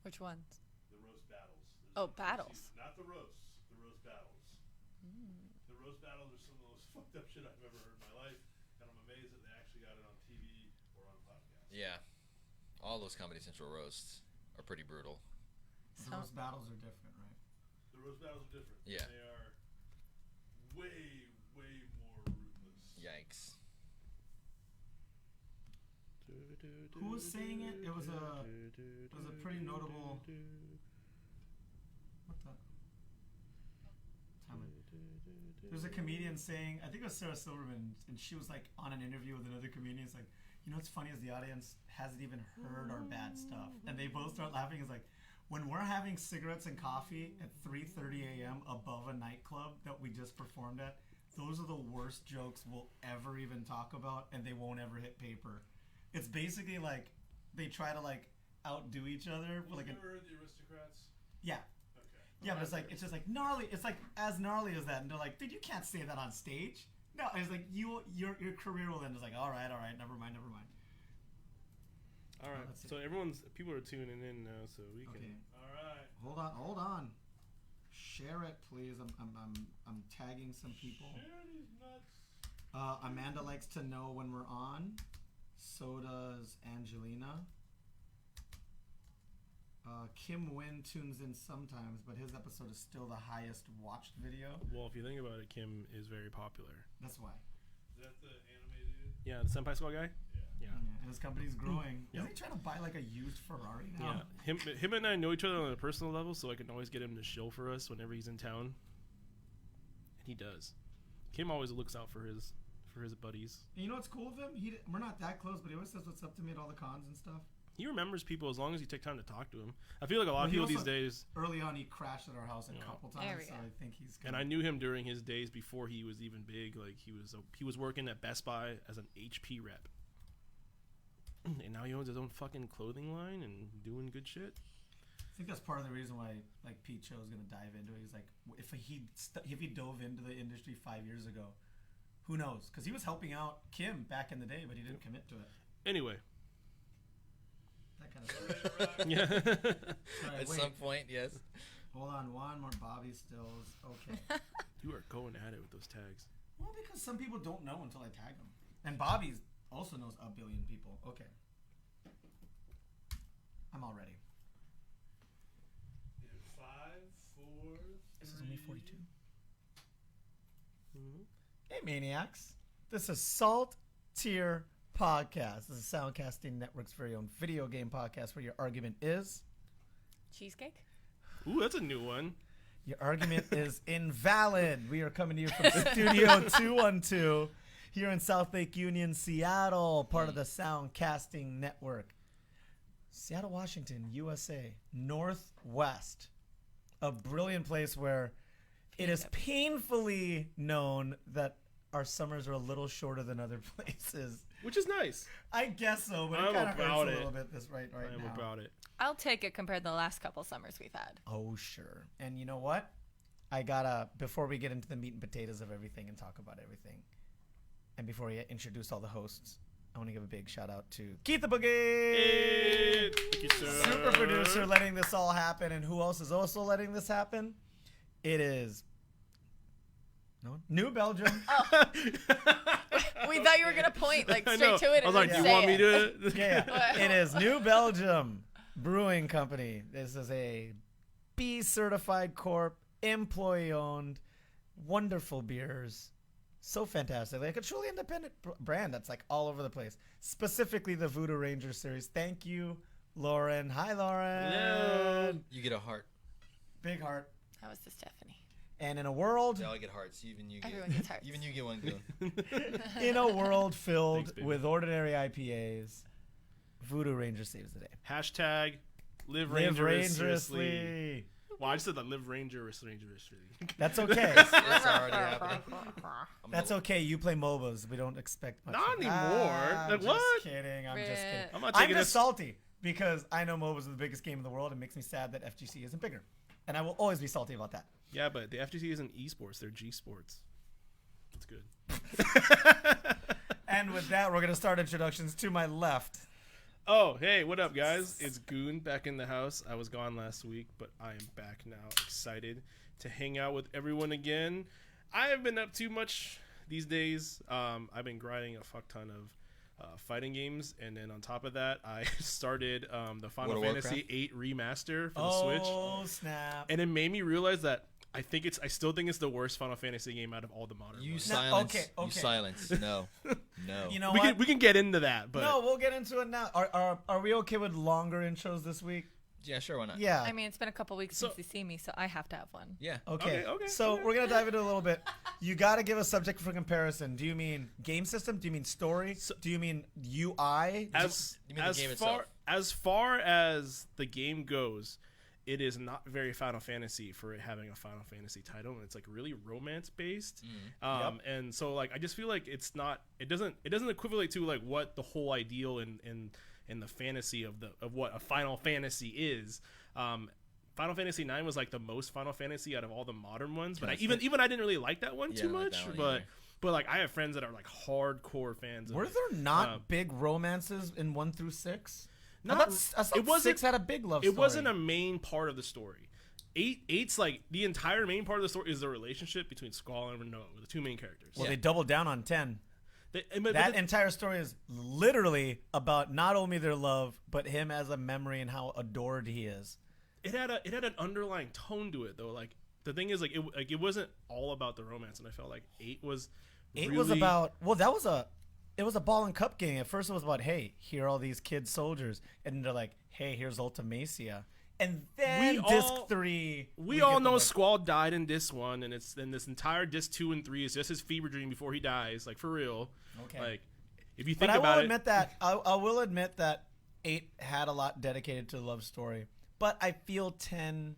Which ones? The roast battles. Battles. Not the roasts. The roast battles. The roast battles are some of the most fucked up shit I've ever heard in my life, and I'm amazed that they actually got it on TV or on podcasts. Yeah. All those Comedy Central roasts are pretty brutal. The roast battles are different, right? The roast battles are different. Yeah. They are way, way more ruthless. Yikes. Who was saying it? It was a pretty notable. What the? Time it. There's a comedian saying, I think it was Sarah Silverman, and she was like on an interview with another comedian. It's like, you know what's funny is the audience hasn't even heard our bad stuff, and they both start laughing. It's like, when we're having cigarettes and coffee at 3:30 a.m. above a nightclub that we just performed at, those are the worst jokes we'll ever even talk about, and they won't ever hit paper. It's basically like they try to like outdo each other. Have like you ever heard the Aristocrats? Yeah. Okay. Yeah, but it's just like gnarly. It's like as gnarly as that, and they're like, dude, you can't say that on stage. No, it's like your career will end. It's like, all right, never mind. All right, so people are tuning in now, so we can. All right. Hold on. Share it, please. I'm tagging some people. Share these nuts. Amanda likes to know when we're on. So does Angelina. Kim Wynn tunes in sometimes, but his episode is still the highest watched video. Well, if you think about it, Kim is very popular. That's why. Is that the anime dude? Yeah, the Senpai Squad guy? Yeah. And his company's growing. Yep. Isn't he trying to buy like a used Ferrari now? Yeah. Him and I know each other on a personal level, so I can always get him to show for us whenever he's in town. And he does. Kim always looks out for his buddies. And you know what's cool of him? We're not that close, but he always says what's up to me at all the cons and stuff. He remembers people as long as you take time to talk to him. I feel like a lot of people these days. Early on, he crashed at our house a couple times, so I think he's. And I knew him during his days before he was even big. Like he was working at Best Buy as an HP rep, and now he owns his own fucking clothing line and doing good shit. I think that's part of the reason why like Pete Cho's gonna dive into it. He's like, if he dove into the industry 5 years ago, who knows? Because he was helping out Kim back in the day, but he didn't commit to it. Anyway. That kind of stuff. Yeah. Sorry, At some point, yes. Hold on, one more Bobby Stills. Okay. You are going at it with those tags. Well, because some people don't know until I tag them. And Bobby also knows a billion people. Okay. I'm all ready. In 5, 4, 3. This is only 42. Mm-hmm. Hey, Maniacs. This is SaltTier Podcast. This is Soundcasting Network's very own video game podcast where your argument is... Cheesecake? Ooh, that's a new one. Your argument is invalid. We are coming to you from Studio 212 here in South Lake Union, Seattle, part of the Soundcasting Network. Seattle, Washington, USA, Northwest. A brilliant place where it is painfully known that our summers are a little shorter than other places. Which is nice. I guess so, but I'm it kind of hurts about a it. little bit this right now. I'm about it. I'll take it compared to the last couple summers we've had. Oh, sure. And you know what? Before we get into the meat and potatoes of everything and talk about everything, and before we introduce all the hosts, I want to give a big shout out to Keith the Boogie! Hey, thank you, sir. Super producer letting this all happen. And who else is also letting this happen? It is... No one? New Belgium. Oh. We thought you were going to point like straight to it. I was like, do you want me to? Yeah. It is New Belgium Brewing Company. This is a B certified corp, employee owned, wonderful beers. So fantastic. Like a truly independent brand that's like all over the place. Specifically the Voodoo Ranger series. Thank you, Lauren. Hi, Lauren. Hello. You get a heart. Big heart. That was to Stephanie. And in a world... They all get hearts. Everyone gets hearts. Even you get one, Goon. In a world filled Thanks, with ordinary IPAs, Voodoo Ranger saves the day. Hashtag live rangerously. Well, I just said that live rangerously. That's okay. It's already happening. That's okay. You play MOBAs. We don't expect much. Not anymore. Like, I'm what? just kidding. I'm just kidding. I'm not I'm taking just this. salty because I know MOBAs are the biggest game in the world. It makes me sad that FGC isn't bigger. And I will always be salty about that. Yeah, but the FGC isn't esports. They're G Sports. That's good. And with that, we're going to start introductions to my left. Oh, hey, what up, guys? It's Goon back in the house. I was gone last week, but I am back now. Excited to hang out with everyone again. I haven't been up too much these days. I've been grinding a fuck ton of fighting games, and then on top of that, I started the Final Fantasy VIII remaster for the Switch. Oh, snap. And it made me realize that I still think it's the worst Final Fantasy game out of all the modern ones. Silence. okay. You silence. No. You know we what? can get into that, but No, we'll get into it now. Are we okay with longer intros this week? Yeah, sure, why not? Yeah. I mean, it's been a couple weeks since you see me, so I have to have one. Yeah. Okay. Okay, So okay. we're gonna dive into it a little bit. You got to give a subject for comparison. Do you mean game system? Do you mean story? Do you mean UI? as You mean the game far as the game goes, it is not very Final Fantasy for it having a Final Fantasy title, and it's like really romance based. And so like I just feel like it doesn't equivalent to like what the whole ideal in the fantasy of what a Final Fantasy is. Final Fantasy IX was like the most Final Fantasy out of all the modern ones, but I didn't really like that one too much. But like I have friends that are like hardcore fans. Were there not big romances in 1 through 6? I Not, thought 6 had a big love story. It wasn't a main part of the story. Eight's like the entire main part of the story is the relationship between Squall and Renault, the two main characters. Well, they doubled down on 10. But That entire story is literally about not only their love, but him as a memory and how adored he is. it had an underlying tone to it though. Like the thing is, it wasn't all about the romance, and I felt like 8 was. It was about it was a ball and cup game. At first, it was about, hey, here are all these kid soldiers, and then they're like, hey, here's Ultimacia, and then disc 3. We all know Squall died in disc 1, and this entire disc 2 and 3 is just his fever dream before he dies. Like for real. Okay. Like if you think But about I will admit that 8 had a lot dedicated to the love story, but I feel 10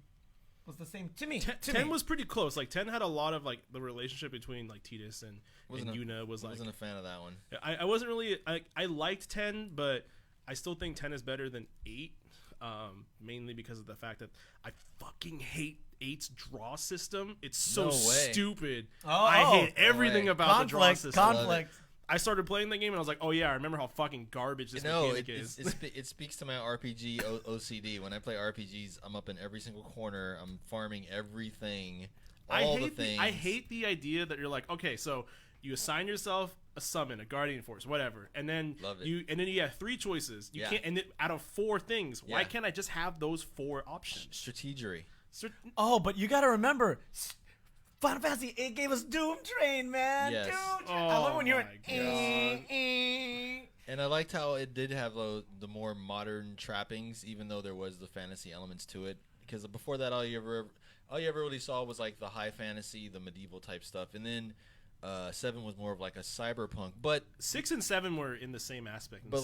was the same to me. 10 was pretty close. Like 10 had a lot of like the relationship between like Tidus and Yuna was like. Wasn't a fan of that one. I wasn't really. I liked 10, but I still think 10 is better than 8. Mainly because of the fact that I fucking hate 8's draw system. It's so stupid. I hate everything about the draw system. Conflict. I started playing the game and I was like, oh yeah, I remember how fucking garbage this mechanic is. It speaks to my RPG OCD. When I play RPGs, I'm up in every single corner. I'm farming everything. I hate the idea that you're like, okay, so you assign yourself a summon, a guardian force, whatever, and then you have 3 choices. You can't, and out of 4 things, why can't I just have those 4 options? Strategery. But you got to remember, Final Fantasy 8 gave us Doom Train, man. Yes. Doom Train. Oh, I love when you're And I liked how it did have the more modern trappings, even though there was the fantasy elements to it. Because before that, all you ever really saw was like the high fantasy, the medieval type stuff, and then 7 was more of like a cyberpunk. But 6 and 7 were in the same aspect. But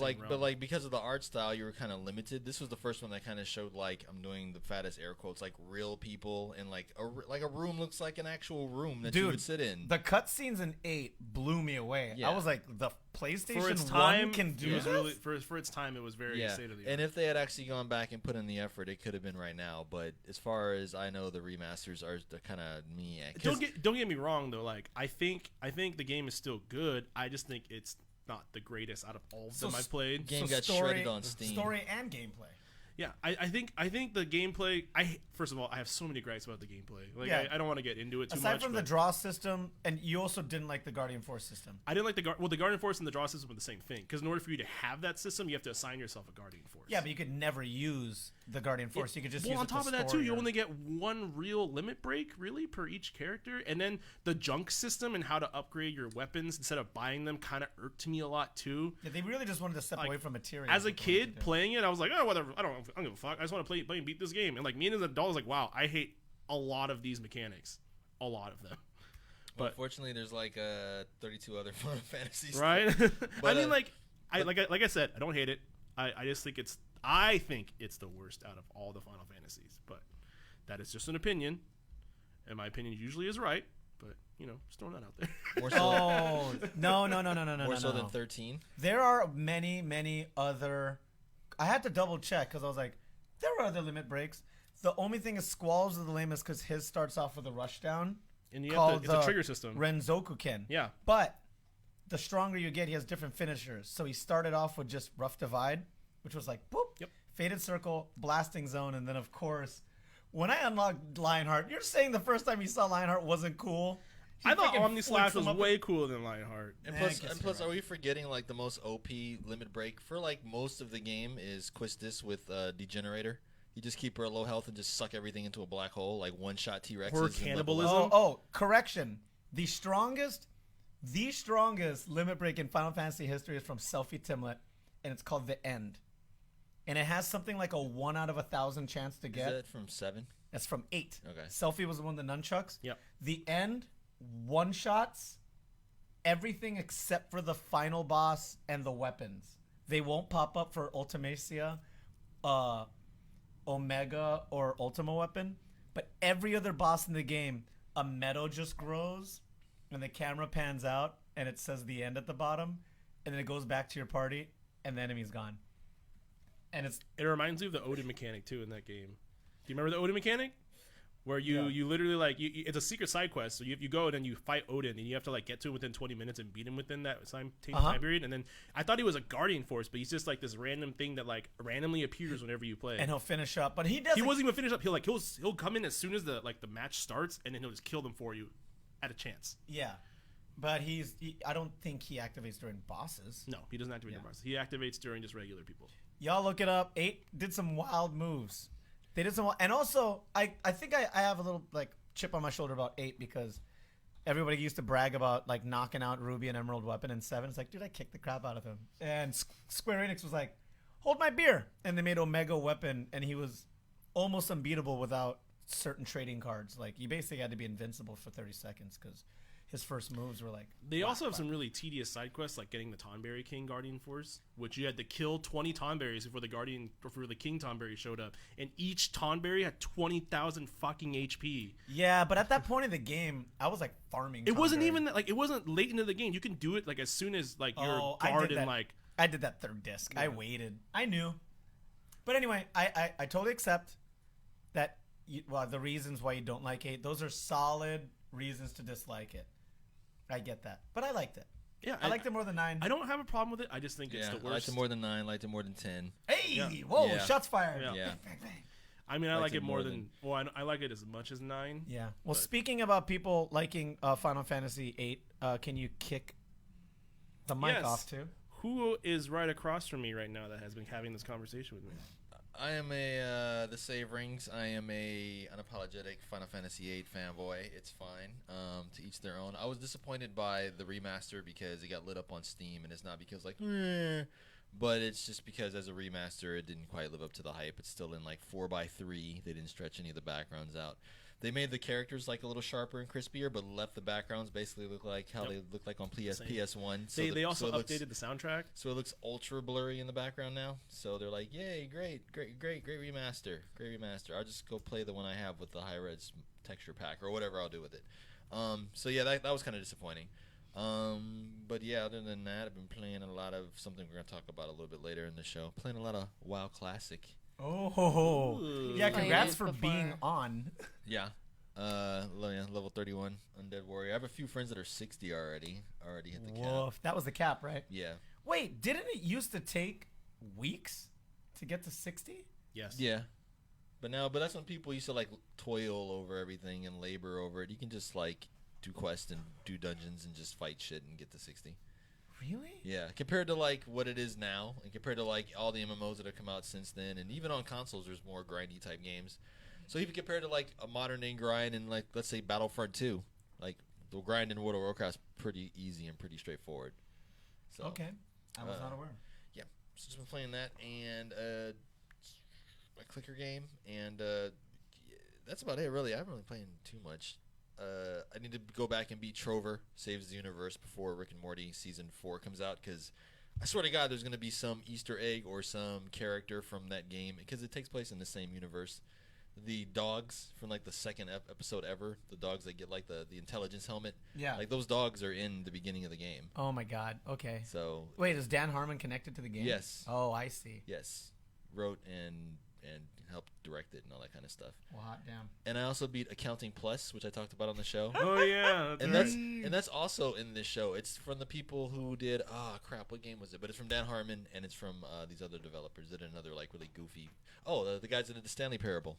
because of the art style, you were kind of limited. This was the first one that kind of showed, like, I'm doing the fattest air quotes, like real people, and like a room looks like an actual room that you would sit in. The cutscenes in 8 blew me away. Yeah. I was like, the PlayStation for its 1 time, can do this? really for its time, it was very state of the art. And if they had actually gone back and put in the effort, it could have been right now. But as far as I know, the remasters are kind of me. Don't get me wrong though. Like I think the game is still good. I just think it's not the greatest out of all of them I've played. Game got shredded on Steam. Story and gameplay. Yeah, I think the gameplay. First of all, I have so many gripes about the gameplay. Like I don't want to get into it too much. Aside from the draw system, and you also didn't like the Guardian Force system. I didn't like the Guardian Force and the draw system were the same thing. Because in order for you to have that system, you have to assign yourself a Guardian Force. Yeah, but you could never use the Guardian Force. You could just use it on top to of that store too, you only get 1 real limit break really per each character, and then the junk system and how to upgrade your weapons instead of buying them kind of irked me a lot too. Yeah, they really just wanted to step away from materials. As a kid playing it, I was like, oh whatever, I don't give a fuck. I just want to play and beat this game. And like me as an adult, I was like, wow, I hate a lot of these mechanics, a lot of them. But unfortunately, there's like 32 other Final Fantasies, right? But, I mean, like I said, I don't hate it. I just think it's the worst out of all the Final Fantasies. But that is just an opinion, and my opinion usually is right. But just throwing that out there. More so, no. More so than 13. There are many other. I had to double check because I was like, there were other limit breaks. The only thing is Squall's are the lamest because his starts off with a rushdown. And you have it's a trigger system. Renzoku-ken. Yeah. But the stronger you get, he has different finishers. So he started off with just Rough Divide, which was like, boop, Yep. faded circle, blasting zone, and then, of course, when I unlocked Lionheart, you're saying the first time you saw Lionheart wasn't cool? He I thought freaking Omni Slash flicks him was up way cooler than Lionheart. And Yeah, I plus, guess and you're plus, right. are we forgetting like the most OP limit break for like most of the game is Quistis with Degenerator? You just keep her at low health and just suck everything into a black hole, like one shot T-Rexes. Or and level cannibalism. up. Oh, correction. The strongest limit break in Final Fantasy history is from Selfie Timlet, and it's called The End. And it has something like a 1 out of 1,000 chance to Is get. that from 7? That's from 8. Okay. Selfie was the one with the nunchucks. Yep. The End, one shots, everything except for the final boss and the weapons. They won't pop up for Ultimacia, Omega, or Ultima weapon. But every other boss in the game, a meadow just grows, and the camera pans out, and it says The End at the bottom, and then it goes back to your party, and the enemy's gone. And it's It reminds me of the Odin mechanic too in that game. Do you remember the Odin mechanic? Where you, Yeah. you literally like it's a secret side quest, so you go and then you fight Odin and you have to like get to him within 20 minutes and beat him within that time period. And then I thought he was a guardian force, but he's just like this random thing that like randomly appears whenever you play. and he'll finish up, but he doesn't. He wasn't even finished up. He'll come in as soon as the match starts, and then he'll just kill them for you at a chance. Yeah, but I don't think he activates during bosses. No, he doesn't activate the bosses. He activates during just regular people. Y'all look it up. 8 did some wild moves. They did some, and also I think I have a little like chip on my shoulder about 8 because everybody used to brag about like knocking out Ruby and Emerald weapon in 7. It's like, dude, I kicked the crap out of him. And Square Enix was like, hold my beer, and they made Omega weapon, and he was almost unbeatable without certain trading cards. Like you basically had to be invincible for 30 seconds because his first moves were like. They also have some really tedious side quests, like getting the Tonberry King Guardian Force, which you had to kill 20 Tonberries before the King Tonberry showed up, and each Tonberry had 20,000 fucking HP. Yeah, but at that point in the game, I was like farming. It wasn't Tonberry. even like it wasn't late into the game. You can do it like as soon as like your Oh, I guard did and that. like. I did that third disc. I waited. I knew. But anyway, I totally accept that. The reasons why you don't like 8, those are solid reasons to dislike it. I get that, but I liked it. Yeah, I liked it more than 9. I don't have a problem with it. I just think it's Yeah, the I liked worst. it more than 9. Liked it more than 10. Hey, Yeah. whoa, Yeah. shots fired. Yeah. Yeah. Bang, bang, bang. I mean, I Liked like it it more more than. Well, I like it as much as 9. Yeah. Well, But- speaking about people liking Final Fantasy 8, can you kick the mic Yes. off too? Who is right across from me right now that has been having this conversation with me? I am the save rings. I am a unapologetic Final Fantasy VIII fanboy. It's fine. To each their own. I was disappointed by the remaster because it got lit up on Steam, and it's not because like, but it's just because as a remaster, it didn't quite live up to the hype. It's still in like 4:3. They didn't stretch any of the backgrounds out. They made the characters like a little sharper and crispier, but left the backgrounds basically look like how they look like on Same. PS1. They also it looks- updated the soundtrack. so it looks ultra blurry in the background now. So they're like, "Yay, great remaster, great remaster." I'll just go play the one I have with the high res texture pack or whatever I'll do with it. So yeah, that was kind of disappointing. But yeah, other than that, I've been playing a lot of something we're gonna talk about a little bit later in the show. Playing a lot of WoW Classic. Oh, Ooh. yeah! Played Congrats it for before. being on. Yeah. Level 31 Undead Warrior. I have a few friends that are 60 already hit the cap. Woof, that was the cap, right? Yeah. Wait, didn't it used to take weeks to get to 60? Yes. Yeah. But that's when people used to like toil over everything and labor over it. You can just like do quests and do dungeons and just fight shit and get to 60. Really? Yeah, compared to like what it is now, and compared to like all the MMOs that have come out since then, and even on consoles, there's more grindy type games. So even compared to like a modern day grind and like let's say Battlefront 2, like the grind in World of Warcraft's pretty easy and pretty straightforward. So Okay, I was not aware. yeah, so just been playing that and my clicker game, and that's about it really. I haven't really playing too much. I need to go back and beat Trover Saves the Universe before Rick and Morty season 4 comes out, because I swear to God there's going to be some Easter egg or some character from that game, because it takes place in the same universe. The dogs from like the second episode ever, the dogs that get like the intelligence helmet, Yeah. like those dogs are in the beginning of the game. Oh my God. Okay. So Wait, is Dan Harmon connected to the game? Yes. Oh, I see. yes, wrote and and helped direct it and all that kind of stuff. Well, hot damn. And I also beat Accounting Plus, which I talked about on the show. Oh yeah, And that's also in this show. It's from the people who did what game was it? But it's from Dan Harmon, and it's from these other developers that did another like really goofy. The guys that did the Stanley Parable.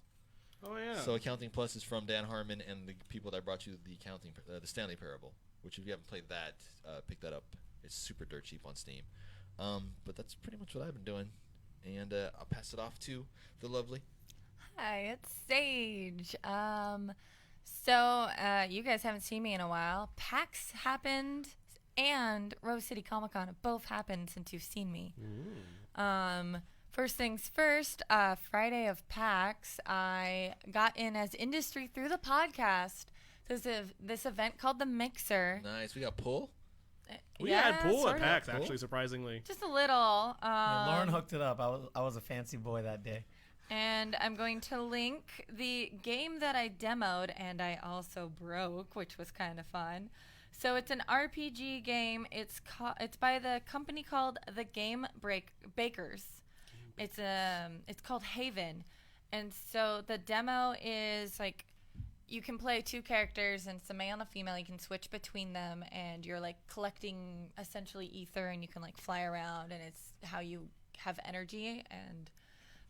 Oh yeah. So Accounting Plus is from Dan Harmon and the people that brought you the Stanley Parable. Which if you haven't played that, pick that up. It's super dirt cheap on Steam. But that's pretty much what I've been doing, and I'll pass it off to the lovely. Hi, it's Sage. So you guys haven't seen me in a while. PAX happened, and Rose City Comic Con have both happened since you've seen me. First things first, Friday of PAX, I got in as industry through the podcast. This event called The Mixer. Nice. We got Pull. We had Pool sort at of. PAX, actually, surprisingly. Just a little. Lauren hooked it up. I was a fancy boy that day. And I'm going to link the game that I demoed and I also broke, which was kind of fun. So it's an RPG game. It's by the company called the Game Bakers. It's called Haven. And so the demo is like you can play two characters, and it's a male and a female. You can switch between them, and you're like collecting essentially ether, and you can like fly around, and it's how you have energy, and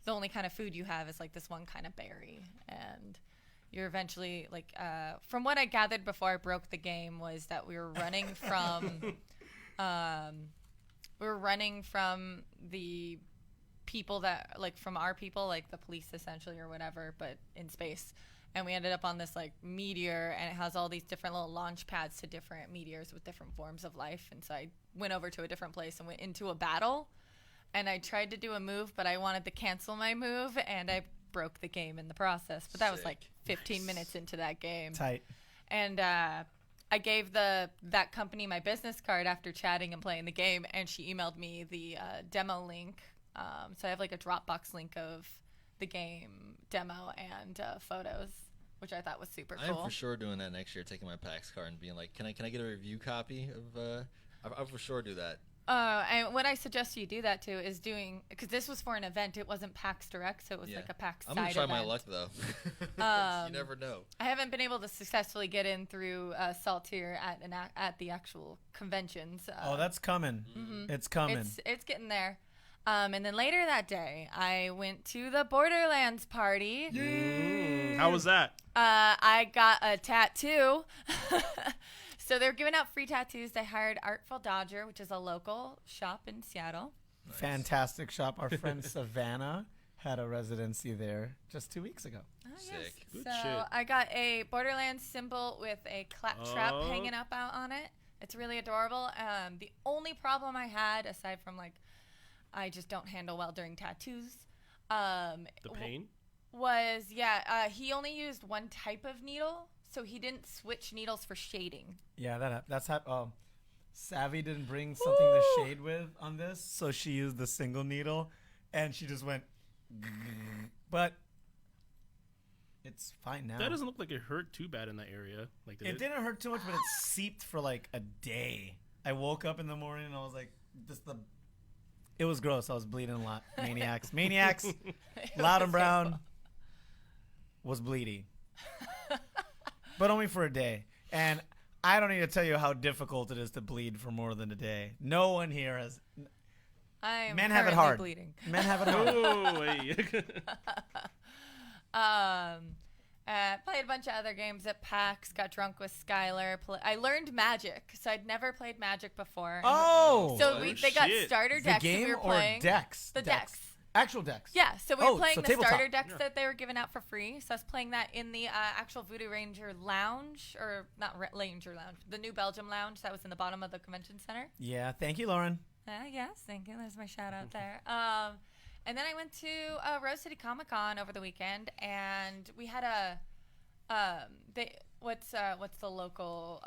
the only kind of food you have is like this one kind of berry, and you're eventually like from what I gathered before I broke the game was that we were running from the people that like from our people, like the police essentially or whatever, but in space. And we ended up on this like meteor, and it has all these different little launch pads to different meteors with different forms of life. And so I went over to a different place and went into a battle, and I tried to do a move, but I wanted to cancel my move, and I broke the game in the process. But that was like 15 minutes into that game. Tight. And I gave that company my business card after chatting and playing the game, and she emailed me the demo link. So I have like a Dropbox link of the game demo and photos, which I thought was super cool. I'm for sure doing that next year, taking my PAX card and being like, can I get a review copy of I'll for sure do that. And what I suggest you do that too is because this was for an event. It wasn't PAX Direct, so it was like a PAX side I'm going to try event. my luck, though. You never know. I haven't been able to successfully get in through saltTier at the actual conventions. That's coming. Mm-hmm. It's coming. It's getting there. And then later that day, I went to the Borderlands party. How was that? I got a tattoo. So they're giving out free tattoos. They hired Artful Dodger, which is a local shop in Seattle. Nice. Fantastic shop. Our friend Savannah had a residency there just 2 weeks ago. Oh, yes. Sick. Good So shit. I got a Borderlands symbol with a claptrap hanging up out on it. It's really adorable. The only problem I had, aside from like, I just don't handle well during tattoos. The pain? He only used one type of needle, so he didn't switch needles for shading. Yeah, that's Savvy didn't bring something to shade with on this, so she used the single needle, and she just went. But it's fine now. That doesn't look like it hurt too bad in that area. Like It didn't hurt too much, but it seeped for like a day. I woke up in the morning and I was like, it was gross. I was bleeding a lot. Maniacs. Loud and Brown was bleedy. But only for a day. And I don't need to tell you how difficult it is to bleed for more than a day. No one here has. I'm Men have it currently hard. bleeding. Men have it hard. Oh, hey. Played a bunch of other games at PAX. Got drunk with Skylar. I learned Magic, so I'd never played Magic before. Oh! So they got shit. starter The decks that game we were or playing. decks? The decks. Actual decks. Yeah, so we were playing so the tabletop. starter decks that they were giving out for free. So I was playing that in the actual Voodoo Ranger Lounge, or not Ranger Lounge, the New Belgium Lounge that was in the bottom of the convention center. Yeah, thank you, Lauren. Yes, thank you. There's my shout out there. And then I went to Rose City Comic Con over the weekend, and we had what's the local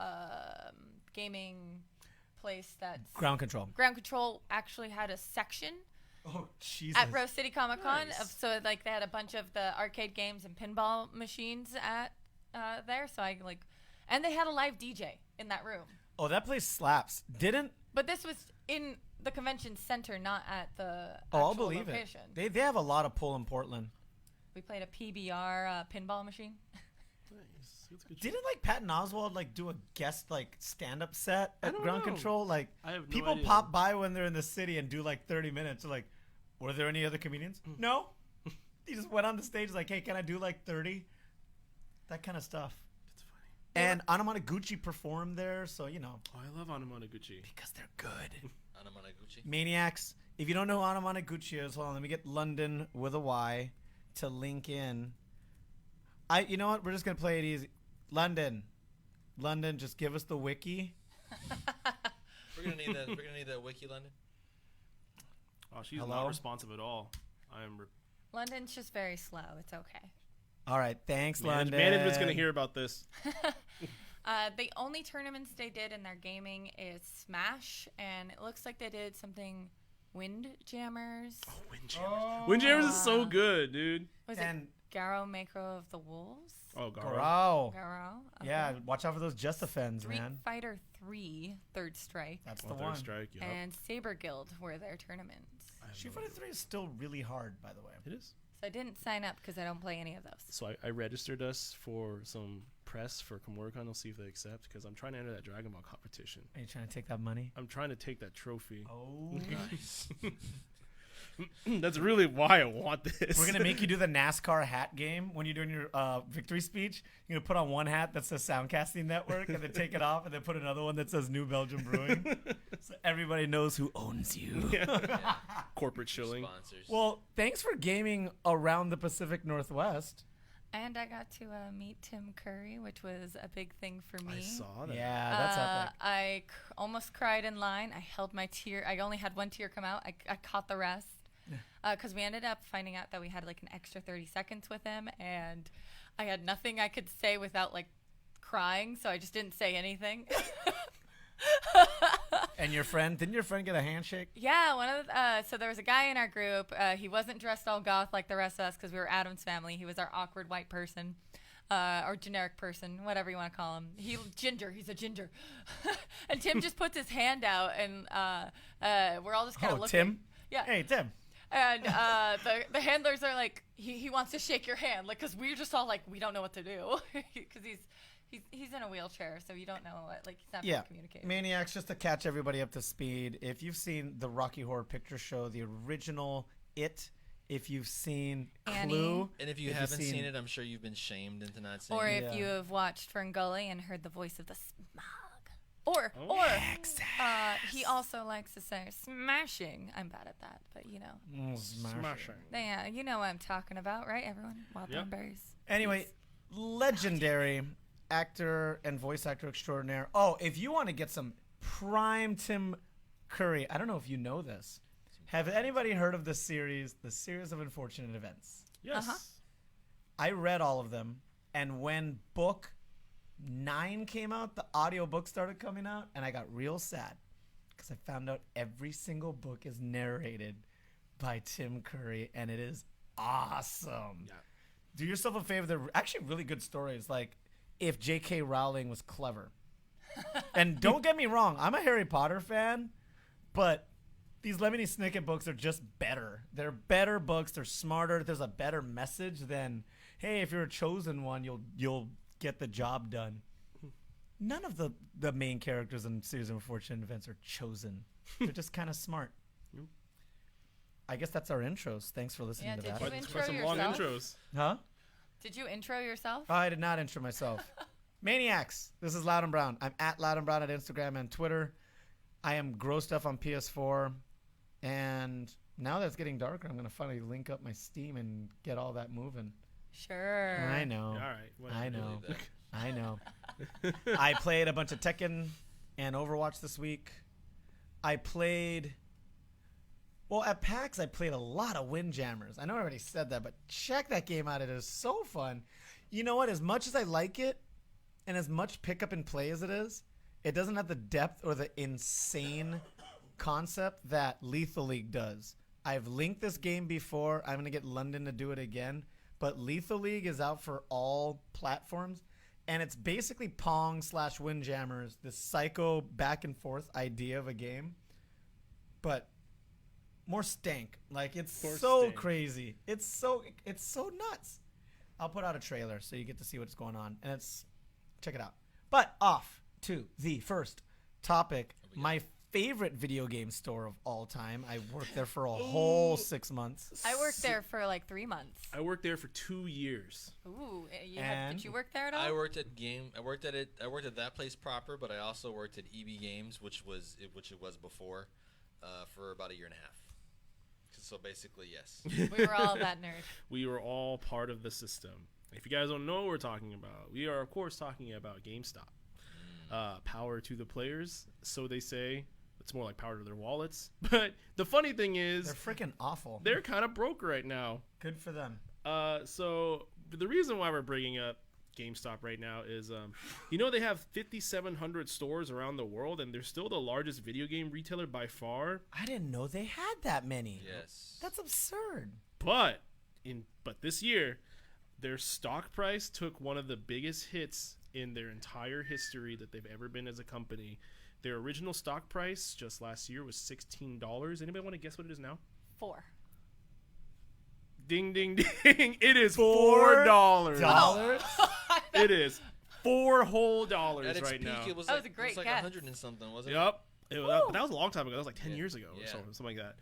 gaming place that's Ground Control. Ground Control actually had a section Oh, Jesus. at Rose City Comic Con. Nice. So like they had a bunch of the arcade games and pinball machines at there. So and they had a live DJ in that room. Oh, that place slaps. But this was in the convention center, not at the I'll actual believe location. it. They have a lot of pull in Portland. We played a PBR pinball machine. Nice. That's good shit. Didn't like Patton Oswalt like do a guest like stand up set I at don't Ground know. Control? Like I have no people idea. pop by when they're in the city and do like 30 minutes. They're like, were there any other comedians? No. He just went on the stage like, hey, can I do like 30? That kind of stuff. That's funny. And Anamanaguchi performed there, so you know. Oh, I love Anamanaguchi. Because they're good. Anamanaguchi. Maniacs. If you don't know who Anamanaguchi is, hold on, let me get London with a Y to link in. You know what? We're just gonna play it easy. London, just give us the wiki. We're gonna need that wiki, London. Oh, she's Hello? not responsive at all. I am. London's just very slow. It's okay. All right, thanks, London. Management's gonna hear about this. The only tournaments they did in their gaming is Smash, and it looks like they did something Windjammers. Oh, Windjammers. Windjammers is so good, dude. Was And it Garo Macro of the Wolves? Oh, Garo. Garo. Garo? Okay. Yeah, watch out for those Just Offends, Street man. Fighter 3 Third Strike That's the Third one. Strike. Yep. and Saber Guild were their tournaments. I have Street no Fighter 3 is still really hard, by the way. idea. It is. So I didn't sign up because I don't play any of those. So I registered us for some press for Komoricon. I'll see if they accept because I'm trying to enter that Dragon Ball competition. Are you trying to take that money? I'm trying to take that trophy. Oh, Nice. That's really why I want this. We're gonna make you do the NASCAR hat game when you're doing your victory speech. You're gonna put on one hat that says Soundcasting Network, and then take it off, and then put another one that says New Belgium Brewing, so everybody knows who owns you. corporate shilling. Sponsors. Well, thanks for gaming around the Pacific Northwest. And I got to meet Tim Curry, which was a big thing for me. I saw that. Yeah, that's epic. I almost cried in line. I held my tear. I only had one tear come out. I caught the rest. Because we ended up finding out that we had like an extra 30 seconds with him. And I had nothing I could say without like crying. So I just didn't say anything. And your friend, didn't your friend get a handshake? Yeah, so there was a guy in our group. He wasn't dressed all goth like the rest of us because we were Adam's family. He was our awkward white person, or generic person, whatever you want to call him. He's a ginger. And Tim just puts his hand out, and we're all just kind of looking. Tim? Yeah. Hey, Tim. And the handlers are like, he wants to shake your hand, like, because we're just all like, we don't know what to do, because he's in a wheelchair, so you don't know what, like, he's not able to communicate. Maniacs, just to catch everybody up to speed, if you've seen the Rocky Horror Picture Show, the original It, if you've seen Annie. Clue, and if you you've haven't seen it, I'm sure you've been shamed into not seeing Or it. if Yeah. you have watched Ferngully and heard the voice of the smog. Or he also likes to say smashing. I'm bad at that, but you know. Smashing. Yeah, you know what I'm talking about, right, everyone? Wild Yep. Berries. Anyway, legendary actor and voice actor extraordinaire. Oh, if you want to get some prime Tim Curry, I don't know if you know this. Have anybody heard of the series of Unfortunate Events? Yes. Uh-huh. I read all of them, and when book 9 came out, the audiobook started coming out, and I got real sad because I found out every single book is narrated by Tim Curry, and it is awesome. Yeah. Do yourself a favor. They're actually really good stories. Like, if J.K. Rowling was clever. And don't get me wrong, I'm a Harry Potter fan, but these Lemony Snicket books are just better. They're better books. They're smarter. There's a better message than, hey, if you're a chosen one, you'll get the job done. None of the main characters in Series of Unfortunate Events are chosen. They're just kind of smart. Yep. I guess that's our intros. Thanks for listening Yeah, to did that. you Quite intro some long yourself? intros. Huh? Did you intro yourself? I did not intro myself. Maniacs. This is Loud and Brown. I'm at Loud and Brown at Instagram and Twitter. I am Gross Stuff on PS4. And now that it's getting darker, I'm going to finally link up my Steam and get all that moving. Sure. I know. Yeah, all right. Whatever. I know. Believe that. I know. I played a bunch of Tekken and Overwatch this week. Well, at PAX, I played a lot of Windjammers. I know I already said that, but check that game out. It is so fun. You know what? As much as I like it, and as much pick up and play as it doesn't have the depth or the insane concept that Lethal League does. I've linked this game before. I'm going to get London to do it again. But Lethal League is out for all platforms. And it's basically Pong / Windjammers, this psycho back and forth idea of a game. but more stank. Like it's More so stank. crazy. It's so nuts. I'll put out a trailer so you get to see what's going on, and check it out. But off to the first topic. My favorite video game store of all time. I worked there for a whole 6 months. I worked there for like 3 months. I worked there for 2 years. Ooh, And- did you work there at all? I worked at that place proper, but I also worked at EB Games, which it was before, for about a year and a half. So basically, yes. We were all that nerd. We were all part of the system. If you guys don't know what we're talking about, we are, of course, talking about GameStop. Power to the players, so they say. It's more like power to their wallets. But the funny thing is, They're freaking awful. they're kind of broke right now. Good for them. So the reason why we're bringing up GameStop right now is, they have 5,700 stores around the world, and they're still the largest video game retailer by far. I didn't know they had that many. Yes. That's absurd. But this year, their stock price took one of the biggest hits in their entire history that they've ever been as a company. Their original stock price just last year was $16. Anybody want to guess what it is now? 4. Ding, ding, ding. It is $4. Dollars? It is $4 whole dollars At its right peak, now. it was That like, was a great it was like guess. 100 and something, wasn't Yep. But that was a long time ago. That was like 10 Yeah. years ago or Yeah. something like that.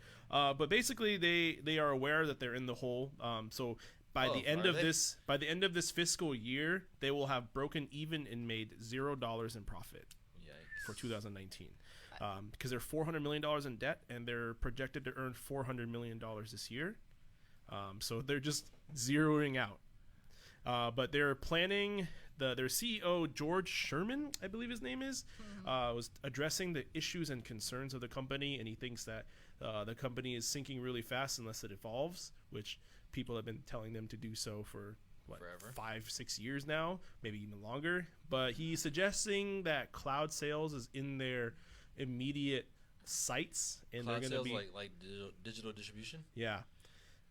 But basically, they are aware that they're in the hole. So by the end of this fiscal year, they will have broken even and made $0 in profit it? Yikes. for 2019. Because they're $400 million in debt, and they're projected to earn $400 million this year. So they're just zeroing out. But they're planning. Their CEO, George Sherman, I believe his name is, was addressing the issues and concerns of the company, and he thinks that the company is sinking really fast unless it evolves, which people have been telling them to do so for Forever. 5-6 years now, maybe even longer. But he's suggesting that cloud sales is in their immediate sights, and Cloud they're sales, going to be like digital distribution. yeah.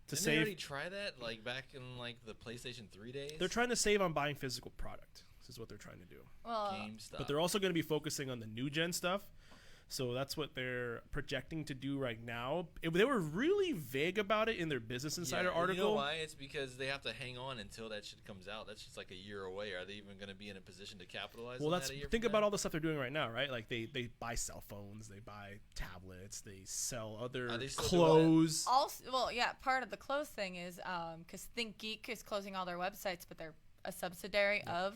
To Didn't they already save, try that like back in like the PlayStation 3 days? they're trying to save on buying physical product. This is what they're trying to do. Well, GameStop. But they're also going to be focusing on the new gen stuff. So that's what they're projecting to do right now. They were really vague about it in their Business Insider and article. You know why? It's because they have to hang on until that shit comes out. That's just like a year away. Are they even going to be in a position to capitalize Well, on that's that a year think from about now? all the stuff they're doing right now, right? Like they buy cell phones, they buy tablets, they sell other Are they still clothes. also, well, yeah, part of the close thing is because ThinkGeek is closing all their websites, but they're a subsidiary of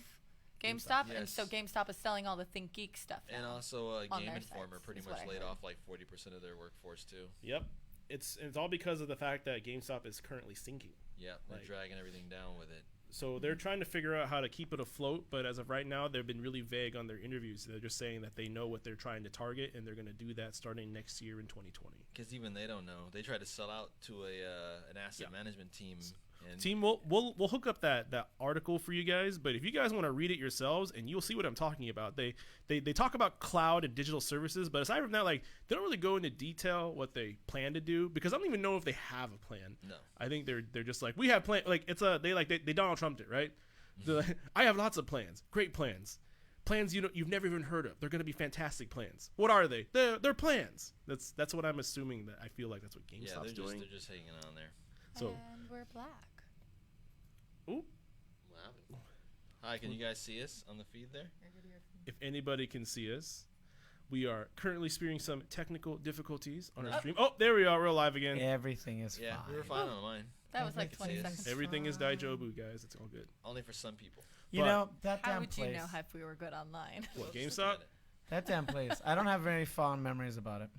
GameStop, and so yes. GameStop is selling all the ThinkGeek stuff now. And also, on Game their Informer sites, pretty is what much I laid heard. off like 40% of their workforce too. Yep. It's all because of the fact that GameStop is currently sinking. Yeah, they're Like- dragging everything down with it. So they're trying to figure out how to keep it afloat, but as of right now, they've been really vague on their interviews. They're just saying that they know what they're trying to target, and they're going to do that starting next year in 2020. Because even they don't know. They try to sell out to an asset Yeah. management team. And Team, we'll hook up that article for you guys, but if you guys want to read it yourselves, and you'll see what I'm talking about. They talk about cloud and digital services, but aside from that, like they don't really go into detail what they plan to do, because I don't even know if they have a plan. No. I think they're just like, we have plan, like it's they Donald Trumped it, right? They're like, I have lots of plans, great plans you've never even heard of. They're going to be fantastic plans. What are they? They're plans. That's what I'm assuming. That I feel like that's what yeah, GameStop's doing. they're just hanging on there. So, and we're black. ooh, Wow. Hi, can you guys see us on the feed there? if anybody can see us, we are currently experiencing some technical difficulties on our Oh. stream. Oh, there we are. We're live again. Everything is Yeah, fine. we were fine on mine. That was like can 20 see us. seconds. Everything is Daijobu, guys. It's all good. Only for some people. You But- know, that How damn would place. you know if we were good online? What, Let's look GameStop? at it. That damn place. I don't have very fond memories about it.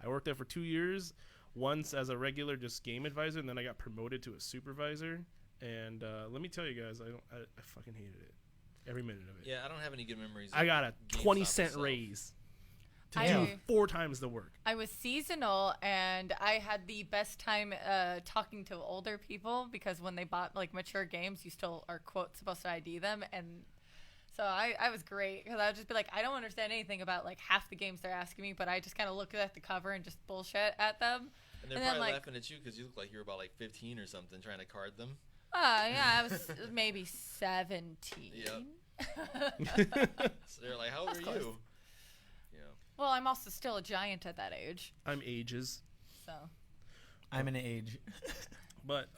I worked there for 2 years, once as a regular just game advisor, and then I got promoted to a supervisor. And let me tell you guys, I fucking hated it. Every minute of it. Yeah, I don't have any good memories. I of got a GameStop 20-cent itself. raise to I- do 4 times the work. I was seasonal, and I had the best time talking to older people, because when they bought like mature games, you still are quote supposed to ID them, and so I was great, because I would just be like, I don't understand anything about like half the games they're asking me, but I just kind of look at the cover and just bullshit at them. And they're And then, probably like- laughing at you because you look like you were about like 15 or something trying to card them. Yeah, I was maybe 17. Yep. So they're like, how old are close. you? Yeah. Well, I'm also still a giant at that age, I'm ages. so. I'm an age. But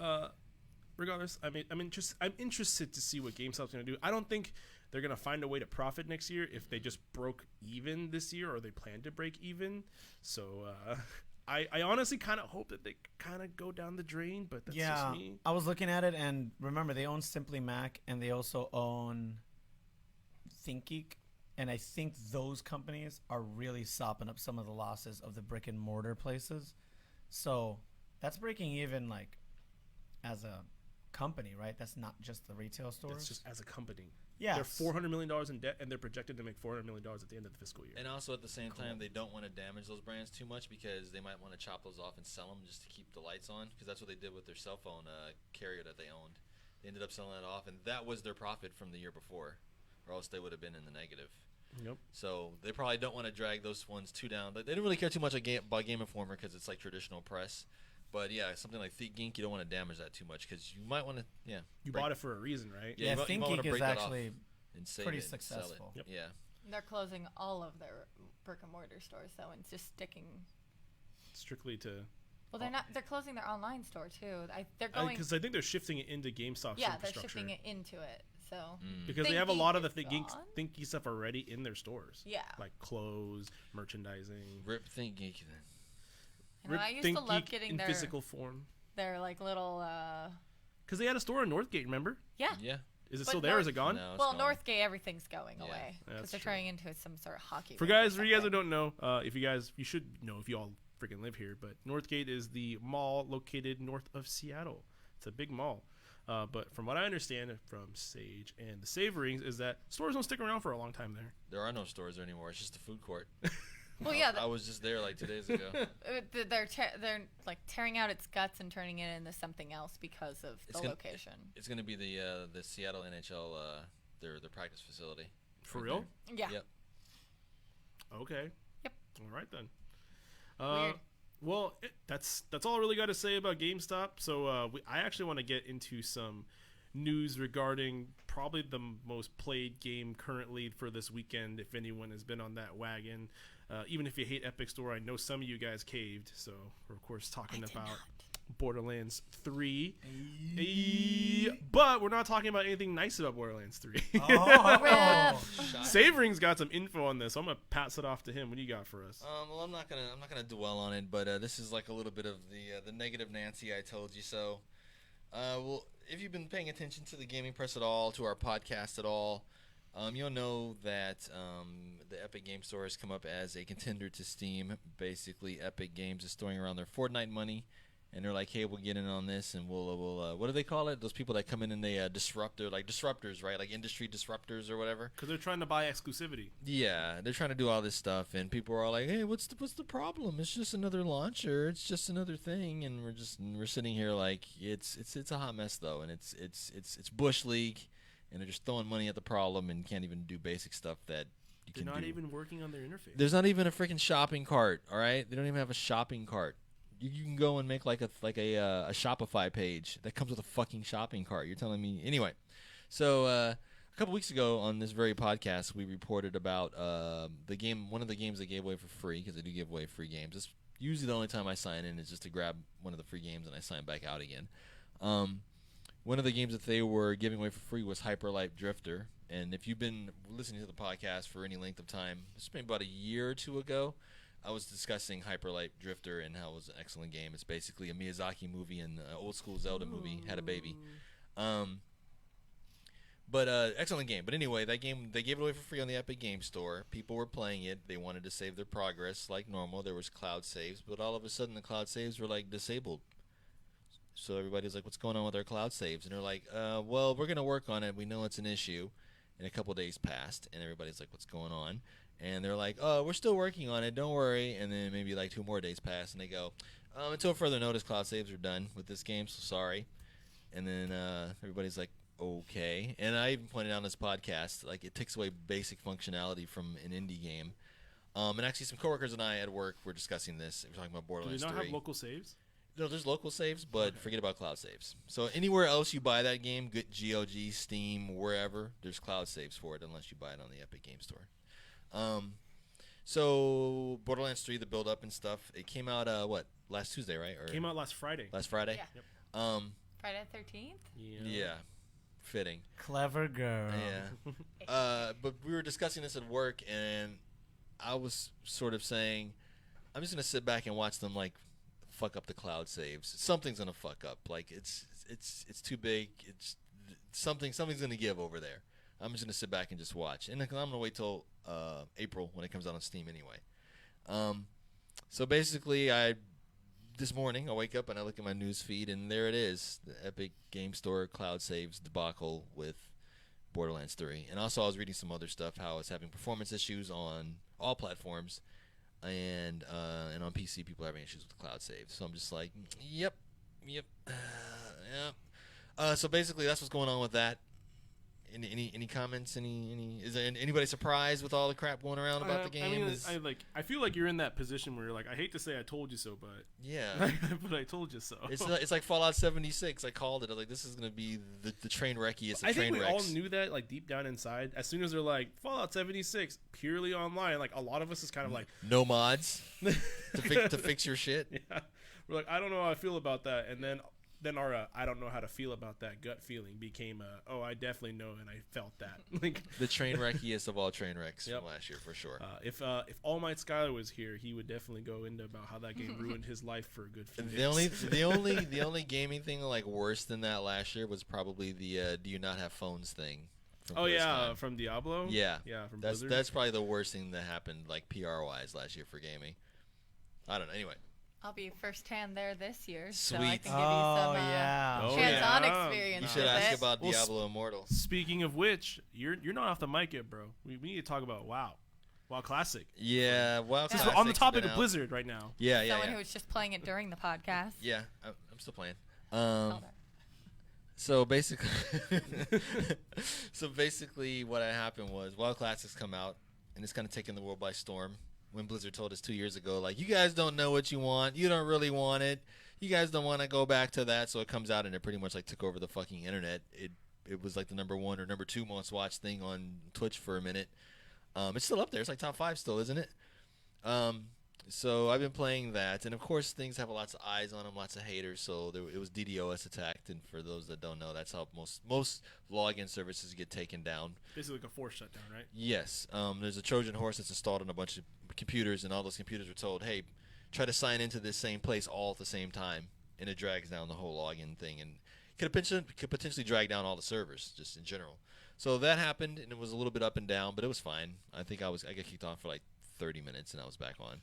regardless, I'm interested to see what GameStop's going to do. I don't think they're going to find a way to profit next year if they just broke even this year, or they plan to break even. So I honestly kind of hope that they kind of go down the drain, but that's just me. I was looking at it, and remember, they own Simply Mac, and they also own ThinkGeek. And I think those companies are really sopping up some of the losses of the brick and mortar places. So that's breaking even, like, as a company, right? That's not just the retail stores. It's just as a company. Yeah. They're $400 million in debt, and they're projected to make $400 million at the end of the fiscal year. And also at the same time, they don't want to damage those brands too much because they might want to chop those off and sell them just to keep the lights on, because that's what they did with their cell phone carrier that they owned. They ended up selling it off, and that was their profit from the year before, or else they would have been in the negative. Yep. So they probably don't want to drag those ones too down. They didn't really care too much about Game Informer because it's like traditional press. But yeah, something like ThinkGeek, you don't want to damage that too much because you might want to, You bought it for a reason, right? Yeah, you might wanna ThinkGeek is break that off actually and save pretty it and sell it. successful. Yep. Yeah. They're closing all of their brick and mortar stores, though, and just sticking. Strictly to. Well, they're not. They're closing their online store too. They're going. Because I think they're shifting it into GameStop's Yeah, they're infrastructure. shifting it into it. So. Because they have a lot of the ThinkGeek is ThinkGeek stuff already in their stores. Yeah. Like clothes, merchandising. Rip ThinkGeek then. I know, I used to love getting in their physical form. Their like little. Because they had a store in Northgate, remember? Yeah. Yeah. Is it But still there? Is it gone? No, it's Well, gone. Northgate, everything's going away That's because they're true. turning into some sort of hockey. For rink or you guys who something. don't know, you should know if you all freaking live here, but Northgate is the mall located north of Seattle. It's a big mall. But from what I understand from Sage and the Savorings is that stores don't stick around for a long time there. There are no stores there anymore. It's just a food court. Well, yeah, I was just there like 2 days ago. they're like tearing out its guts and turning it into something else because of the location. It's going to be the Seattle NHL their practice facility. For right real? there. Yeah. Yep. Okay. Yep. All right then. Weird. Well, that's all I really got to say about GameStop. So I actually want to get into some news regarding probably the most played game currently for this weekend. If anyone has been on that wagon, even if you hate Epic Store, I know some of you guys caved. So we're of course talking about Borderlands 3. But we're not talking about anything nice about Borderlands 3. Oh. Savering's got some info on this, so I'm gonna pass it off to him. What do you got for us? Well, I'm not gonna dwell on it, but this is like a little bit of the negative Nancy I told you so. Well, if you've been paying attention to the gaming press at all, to our podcast at all, you'll know that the Epic Game Store has come up as a contender to Steam. Basically, Epic Games is throwing around their Fortnite money, and they're like, "Hey, we'll get in on this, and we'll what do they call it? Those people that come in and they disruptors, right? Like industry disruptors or whatever." Because they're trying to buy exclusivity. Yeah, they're trying to do all this stuff, and people are all like, "Hey, what's the problem? It's just another launcher. It's just another thing." And we're sitting here like it's a hot mess though, and it's Bush League, and they're just throwing money at the problem and can't even do basic stuff that you They're can not do. even working on their interface. There's not even a freaking shopping cart. All right, they don't even have a shopping cart. You can go and make like a Shopify page that comes with a fucking shopping cart. You're telling me anyway. So a couple weeks ago on this very podcast, we reported about one of the games they gave away for free, because they do give away free games. It's usually the only time I sign in is just to grab one of the free games and I sign back out again. One of the games that they were giving away for free was Hyperlight Drifter. And if you've been listening to the podcast for any length of time, it's been about a year or two ago, I was discussing Hyperlight Drifter and how it was an excellent game. It's basically a Miyazaki movie and an old school Zelda movie. Had a baby. But excellent game. But anyway, that game, they gave it away for free on the Epic Game Store. People were playing it. They wanted to save their progress like normal. There was cloud saves. But all of a sudden, the cloud saves were like disabled. So everybody's like, what's going on with our cloud saves? And they're like, well, we're going to work on it. We know it's an issue. And a couple days passed. And everybody's like, what's going on? And they're like, oh, we're still working on it. Don't worry. And then maybe like 2 more days pass. And they go, until further notice, cloud saves are done with this game. So sorry. And then everybody's like, okay. And I even pointed out on this podcast, like, it takes away basic functionality from an indie game. And actually, some coworkers and I at work were discussing this. We're talking about Do Borderlands they not 3. have local saves? No, there's local saves, but forget about cloud saves. So anywhere else you buy that game, good GOG, Steam, wherever, there's cloud saves for it, unless you buy it on the Epic Game Store. So Borderlands 3, the build up and stuff. It came out last Tuesday, right? Or Came out last Friday. last Friday. Yeah. Yep. Friday the 13th. Yeah. Fitting. Clever girl. Yeah. But we were discussing this at work, and I was sort of saying, I'm just gonna sit back and watch them like fuck up the cloud saves. Something's gonna fuck up. Like it's too big. It's something's gonna give over there. I'm just gonna sit back and just watch, and I'm gonna wait till April when it comes out on Steam anyway. So basically, this morning I wake up and I look at my news feed, and there it is, the Epic Game Store cloud saves debacle with Borderlands 3. And also I was reading some other stuff, how it's having performance issues on all platforms, and on PC people are having issues with cloud saves. So I'm just like, yep. So basically that's what's going on with that. Any comments? Is there anybody surprised with all the crap going around about the game? I feel like you're in that position where you're like, I hate to say I told you so, but yeah, but I told you so. It's like Fallout 76. I called it. I was like, this is gonna be the train wreckiest of I train think we wrecks. all knew that, like deep down inside. As soon as they're like Fallout 76 purely online, like a lot of us is kind of like no mods to fix your shit. Yeah, we're like, I don't know how I feel about that, and then our I don't know how to feel about that gut feeling became oh, I definitely know, and I felt that. Like the train wreckiest of all train wrecks Yep. from last year for sure. If All Might Skylar was here, he would definitely go into about how that game ruined his life for a good few days. The only gaming thing like worse than that last year was probably the do you not have phones thing. From BlizzCon. From Diablo. Yeah, from that's Blizzard. that's probably the worst thing that happened like PR wise last year for gaming. I don't know. Anyway. I'll be firsthand there this year, so I Sweet. can give you some hands-on experience. You should with ask it. about Well, Diablo Immortal. Speaking of which, you're not off the mic yet, bro. We need to talk about WoW Classic. Yeah, well, Since we're on the topic of Blizzard right now. Yeah. Someone who was just playing it during the podcast. Yeah, I'm still playing. Hold on. So basically, what had happened was WoW Classics come out, and it's kind of taken the world by storm. When Blizzard told us 2 years ago, like, you guys don't know what you want, you don't really want it, you guys don't want to go back to that, so it comes out and it pretty much like took over the fucking internet. It was like the number 1 or number 2 most watched thing on Twitch for a minute. It's still up there. It's like top 5 still, isn't it? So I've been playing that, and of course things have lots of eyes on them, lots of haters. So it was DDoS attacked, and for those that don't know, that's how most login services get taken down. Basically like a force shutdown, right? Yes. There's a Trojan horse that's installed on a bunch of computers, and all those computers were told, hey, try to sign into this same place all at the same time, and it drags down the whole login thing, and could potentially drag down all the servers just in general. So that happened, and it was a little bit up and down, but it was fine. I think I got kicked off for like 30 minutes, and I was back on.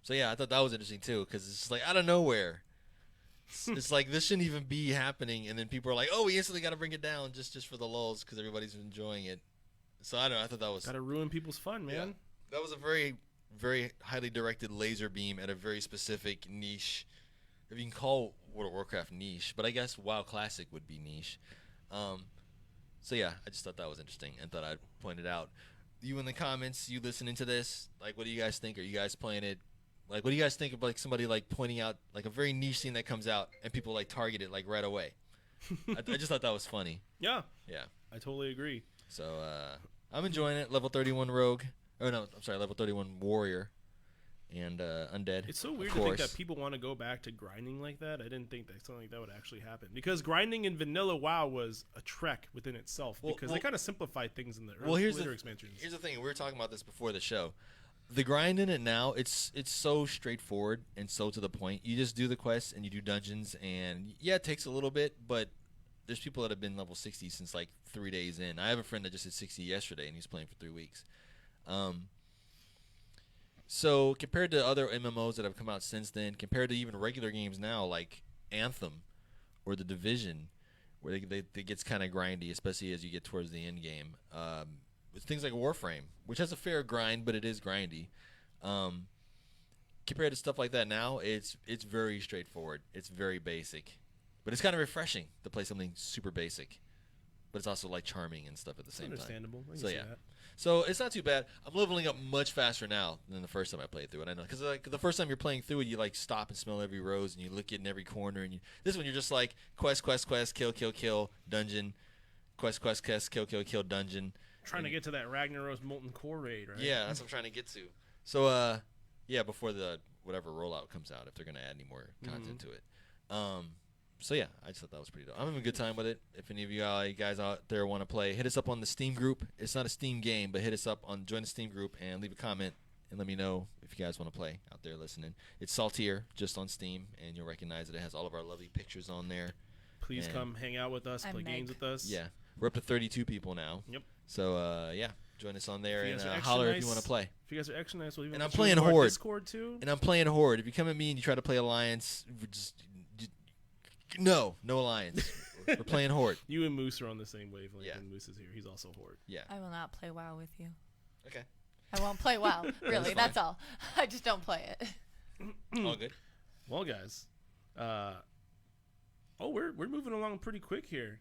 So yeah, I thought that was interesting too, because it's just like out of nowhere. It's like this shouldn't even be happening, and then people are like, "Oh, we instantly got to bring it down just for the lulz because everybody's enjoying it." So I don't know. I thought that was Gotta ruin people's fun, man. Yeah, that was a very, very highly directed laser beam at a very specific niche. If you can call World of Warcraft niche, but I guess WoW Classic would be niche. So yeah, I just thought that was interesting and thought I'd point it out. You in the comments, you listening to this, like, what do you guys think? Are you guys playing it? Like, what do you guys think of like somebody like pointing out like a very niche thing that comes out and people like target it like right away? I just thought that was funny. Yeah, I totally agree. So I'm enjoying it. Level 31 rogue, level 31 warrior, and undead. It's so weird to think that people want to go back to grinding like that. I didn't think that something like that would actually happen, because grinding in vanilla WoW was a trek within itself, because they kind of simplified things in the later expansions. Here's the thing: we were talking about this before the show. The grind in it now, it's so straightforward and so to the point. You just do the quests and you do dungeons, and yeah, it takes a little bit, but there's people that have been level 60 since like 3 days in. I have a friend that just hit 60 yesterday, and he's playing for 3 weeks. So compared to other MMOs that have come out since then, compared to even regular games now like Anthem or The Division, where it gets kind of grindy, especially as you get towards the end game. With things like Warframe, which has a fair grind, but it is grindy. Compared to stuff like that now, it's very straightforward. It's very basic, but it's kind of refreshing to play something super basic, but it's also like charming and stuff at the same time. Understandable. I can So see yeah. that. So it's not too bad. I'm leveling up much faster now than the first time I played through it. I know, because like the first time you're playing through it, you like stop and smell every rose, and you look it in every corner. And this one, you're just like quest, kill, dungeon, quest, kill, dungeon. Trying to get to that Ragnaros Molten Core raid, right? Yeah, that's what I'm trying to get to. So, yeah, before the whatever rollout comes out, if they're gonna add any more content to it. So yeah, I just thought that was pretty dope. I'm having a good time with it. If any of you guys out there want to play, hit us up on the Steam group. It's not a Steam game, but hit us up join the Steam group and leave a comment and let me know if you guys want to play out there listening. It's saltTier, just on Steam, and you'll recognize it. It has all of our lovely pictures on there. Please come hang out with us, play games with us. Yeah, we're up to 32 people now. Yep. So yeah, join us on there and nice, holler if you want to play. If you guys are extra nice, we'll even and I'm playing Horde. Discord too. And I'm playing Horde. If you come at me and you try to play Alliance, no Alliance. We're playing Horde. You and Moose are on the same wavelength. Yeah. And Moose is here. He's also Horde. Yeah. I will not play WoW with you. Okay. I won't play WoW. Really, that's all. I just don't play it. All good. Well, guys, we're moving along pretty quick here.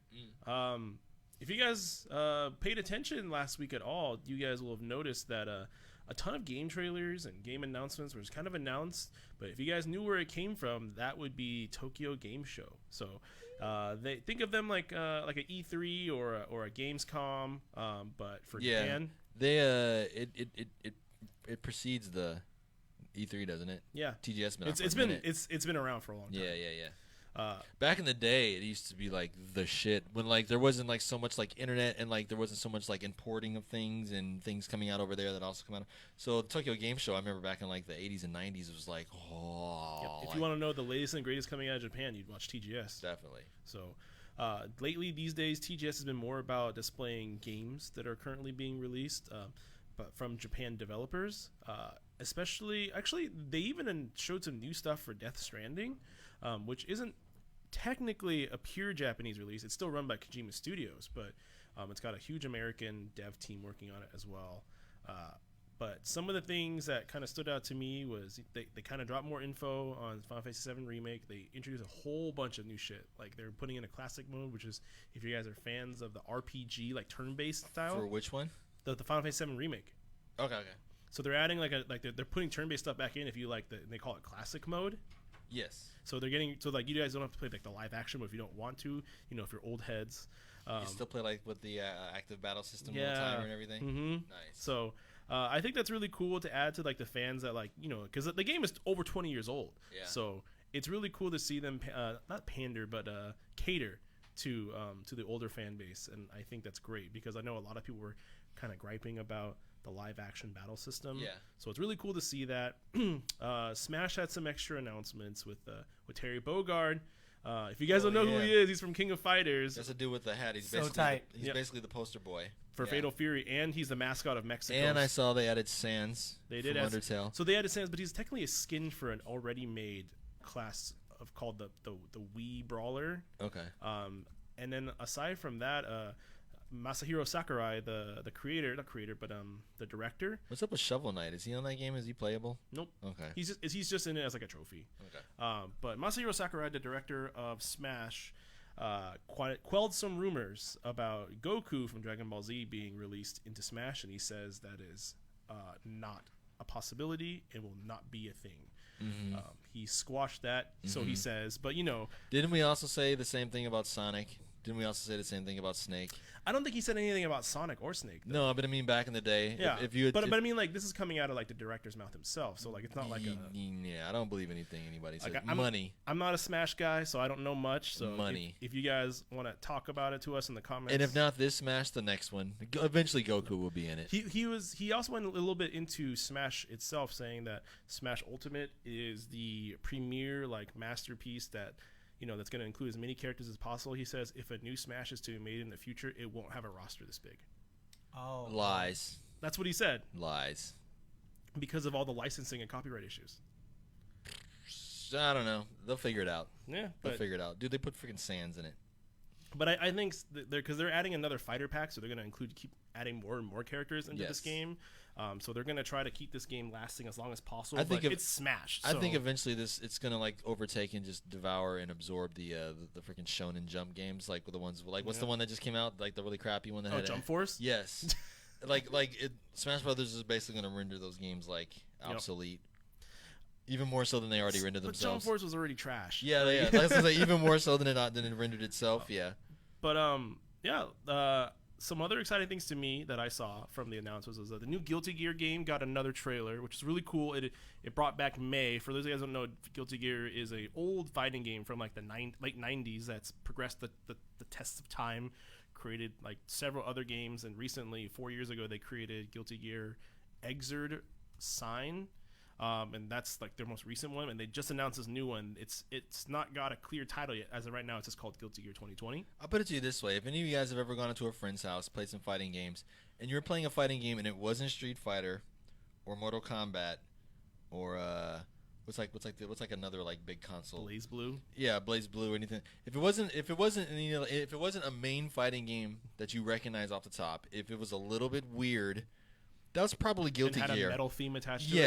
If you guys paid attention last week at all, you guys will have noticed that a ton of game trailers and game announcements were kind of announced. But if you guys knew where it came from, that would be Tokyo Game Show. So they think of them like an E3 or a Gamescom, but for Japan. They it precedes the E3, doesn't it? Yeah. TGS it's been around for a long time. Yeah. Back in the day, it used to be like the shit when like there wasn't like so much like internet and like there wasn't so much like importing of things and things coming out over there that also come out. So the Tokyo Game Show, I remember back in like the 80s and 90s, it was like If you want to know the latest and greatest coming out of Japan, you'd watch TGS. Definitely. So lately these days, TGS has been more about displaying games that are currently being released, but from Japan developers. Especially, actually, they even showed some new stuff for Death Stranding, which isn't technically a pure Japanese release. It's still run by Kojima Studios, but it's got a huge American dev team working on it as well. But some of the things that kind of stood out to me was they kind of dropped more info on Final Fantasy VII Remake. They introduced a whole bunch of new shit. Like they're putting in a classic mode, which is, if you guys are fans of the RPG, like turn-based style. For which one? The Final Fantasy VII Remake. Okay. So they're adding they're putting turn-based stuff back in. If you like they call it classic mode. Yes. So they're getting like you guys don't have to play like the live action, but if you don't want to, if you're old heads, you still play like with the active battle system all the time and everything. Mm-hmm. Nice. So I think that's really cool to add to like the fans that because the game is over 20 years old. Yeah. So it's really cool to see them not pander but cater to the older fan base, and I think that's great because I know a lot of people were kind of griping about the live action battle system. Yeah. So it's really cool to see that. Smash had some extra announcements with Terry Bogard. If you guys don't know who he is, he's from King of Fighters. That's to do with the hat. He's so basically tight. He's basically the poster boy for Fatal Fury, and he's the mascot of Mexico. And I saw they added Sans. They did from Undertale. So they added Sans, but he's technically a skin for an already made class called the Wii Brawler. Okay. And then aside from that, Masahiro Sakurai, the director. What's up with Shovel Knight? Is he on that game? Is he playable? Nope. Okay. He's just in it as like a trophy. Okay. But Masahiro Sakurai, the director of Smash, quelled some rumors about Goku from Dragon Ball Z being released into Smash, and he says that is not a possibility and will not be a thing. Mm-hmm. He squashed that, so he says. But didn't we also say the same thing about Sonic? Didn't we also say the same thing about Snake? I don't think he said anything about Sonic or Snake, though. No, but I mean back in the day. Yeah. If you had, but I mean, like, this is coming out of like the director's mouth himself, so like it's not like a. Yeah, I don't believe anything anybody says. Like, Money. I'm not a Smash guy, so I don't know much. So money. If you guys want to talk about it to us in the comments, and if not this Smash, the next one. Eventually, Goku will be in it. He also went a little bit into Smash itself, saying that Smash Ultimate is the premier like masterpiece that. That's going to include as many characters as possible. He says if a new Smash is to be made in the future, it won't have a roster this big. Oh. Lies. That's what he said. Lies. Because of all the licensing and copyright issues. I don't know. They'll figure it out. Yeah. They'll figure it out. Dude, they put freaking Sans in it. But I think they're adding another fighter pack, so they're going to keep adding more and more characters into this game. So they're going to try to keep this game lasting as long as possible. I think it's Smash. So. I think eventually it's going to like overtake and just devour and absorb the freaking Shonen Jump games, like the ones like what's the one that just came out, like the really crappy one that had Jump Force. Yes, Smash Brothers is basically going to render those games like obsolete. Even more so than they already rendered themselves. But Jump Force was already trash. Yeah. Even more so than it rendered itself. Yeah. But some other exciting things to me that I saw from the announcements was that the new Guilty Gear game got another trailer, which is really cool. It brought back May. For those of you guys who don't know, Guilty Gear is a old fighting game from like the late 90s that's progressed the tests of time, created like several other games, and recently, 4 years ago, they created Guilty Gear Exerd Sign. And that's like their most recent one, and they just announced this new one. It's not got a clear title yet. As of right now, it's just called Guilty Gear 2020. I'll put it to you this way: if any of you guys have ever gone into a friend's house, played some fighting games, and you were playing a fighting game, and it wasn't Street Fighter, or Mortal Kombat, or what's like another like big console? Blaze Blue. Yeah, Blaze Blue or anything. If it wasn't a main fighting game that you recognize off the top, if it was a little bit weird. That was probably Guilty and had Gear. A metal theme attached to it.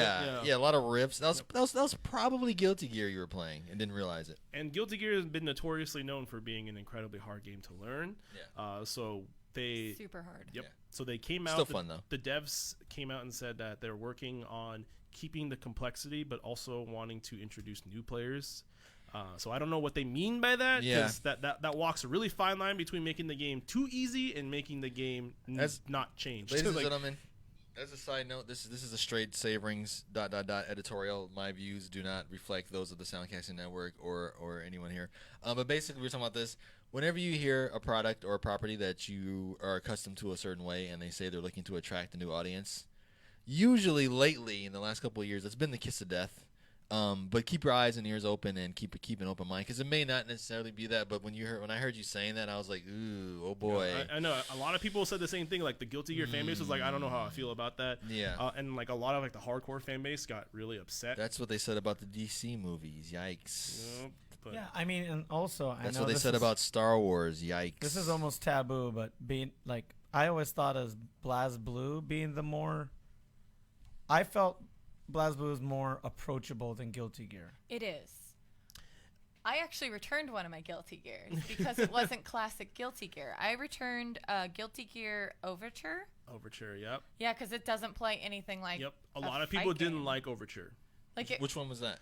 Yeah, a lot of riffs. That was probably Guilty Gear you were playing and didn't realize it. And Guilty Gear has been notoriously known for being an incredibly hard game to learn. Yeah. So they super hard. Yep. Yeah. So they came out. Still fun though. The devs came out and said that they're working on keeping the complexity, but also wanting to introduce new players. So I don't know what they mean by that, because that walks a really fine line between making the game too easy and making the game not change. Ladies and gentlemen. As a side note, this is a straight Saverings ... editorial. My views do not reflect those of the Soundcasting Network or anyone here. But basically, we're talking about this. Whenever you hear a product or a property that you are accustomed to a certain way, and they say they're looking to attract a new audience, usually lately in the last couple of years, it's been the kiss of death. But keep your eyes and ears open and keep an open mind, because it may not necessarily be that. But when I heard you saying that, I was like, ooh, oh boy. Yeah, I know a lot of people said the same thing. Like the Guilty Gear fan base was like, I don't know how I feel about that. Yeah. And like a lot of like the hardcore fan base got really upset. That's what they said about the DC movies. Yikes. But Yeah, I mean, and also That's what they said about Star Wars. Yikes. This is almost taboo, but being like, I always thought as BlazBlue being the more. I felt BlazBlue is more approachable than Guilty Gear. It is. I actually returned one of my Guilty Gears because it wasn't classic Guilty Gear. I returned Guilty Gear Overture. Overture, yep. Yeah, because it doesn't play anything like. Yep. A lot of people didn't like Overture. Like Which one was that?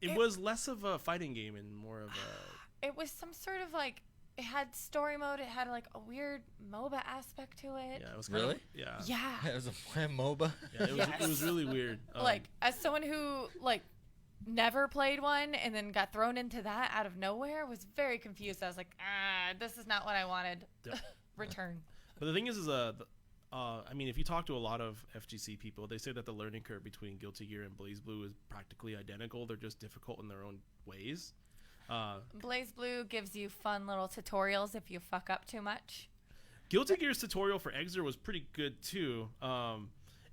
It was less of a fighting game and more of a. It was some sort of like. It had story mode. It had like a weird MOBA aspect to it. Yeah, it was Really? Yeah. Yeah. It was a MOBA. Yeah, it was really weird. Like as someone who like never played one and then got thrown into that out of nowhere, was very confused. I was like, this is not what I wanted. Yep. Return. But the thing is I mean, if you talk to a lot of FGC people, they say that the learning curve between Guilty Gear and BlazBlue is practically identical. They're just difficult in their own ways. BlazBlue gives you fun little tutorials if you fuck up too much. Guilty Gear's tutorial for Exer was pretty good too.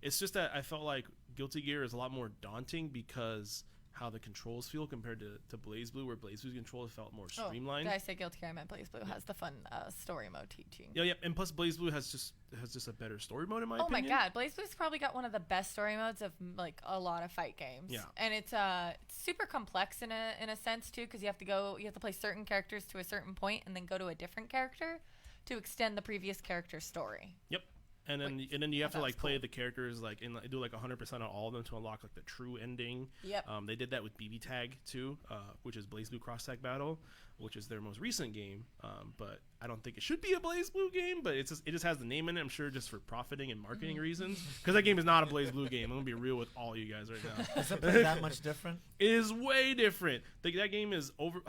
It's just that I felt like Guilty Gear is a lot more daunting because how the controls feel compared to BlazBlue, where BlazBlue's controls felt more streamlined. Did I say Guilty Gear? I meant BlazBlue has the fun story mode teaching. Yeah, and plus BlazBlue has just a better story mode in my opinion. Oh my god, BlazBlue's probably got one of the best story modes of like a lot of fight games. Yeah, and it's super complex in a sense too, because you have to play certain characters to a certain point and then go to a different character to extend the previous character's story. Yep. And then you have to like play the characters like and do like 100% on all of them to unlock like the true ending. Yep. They did that with BB Tag too, which is BlazBlue Cross Tag Battle, which is their most recent game. But I don't think it should be a BlazBlue game, but it just has the name in it. I'm sure just for profiting and marketing reasons, because that game is not a BlazBlue game. I'm gonna be real with all you guys right now. Is it play that much different? It is way different. That game is over.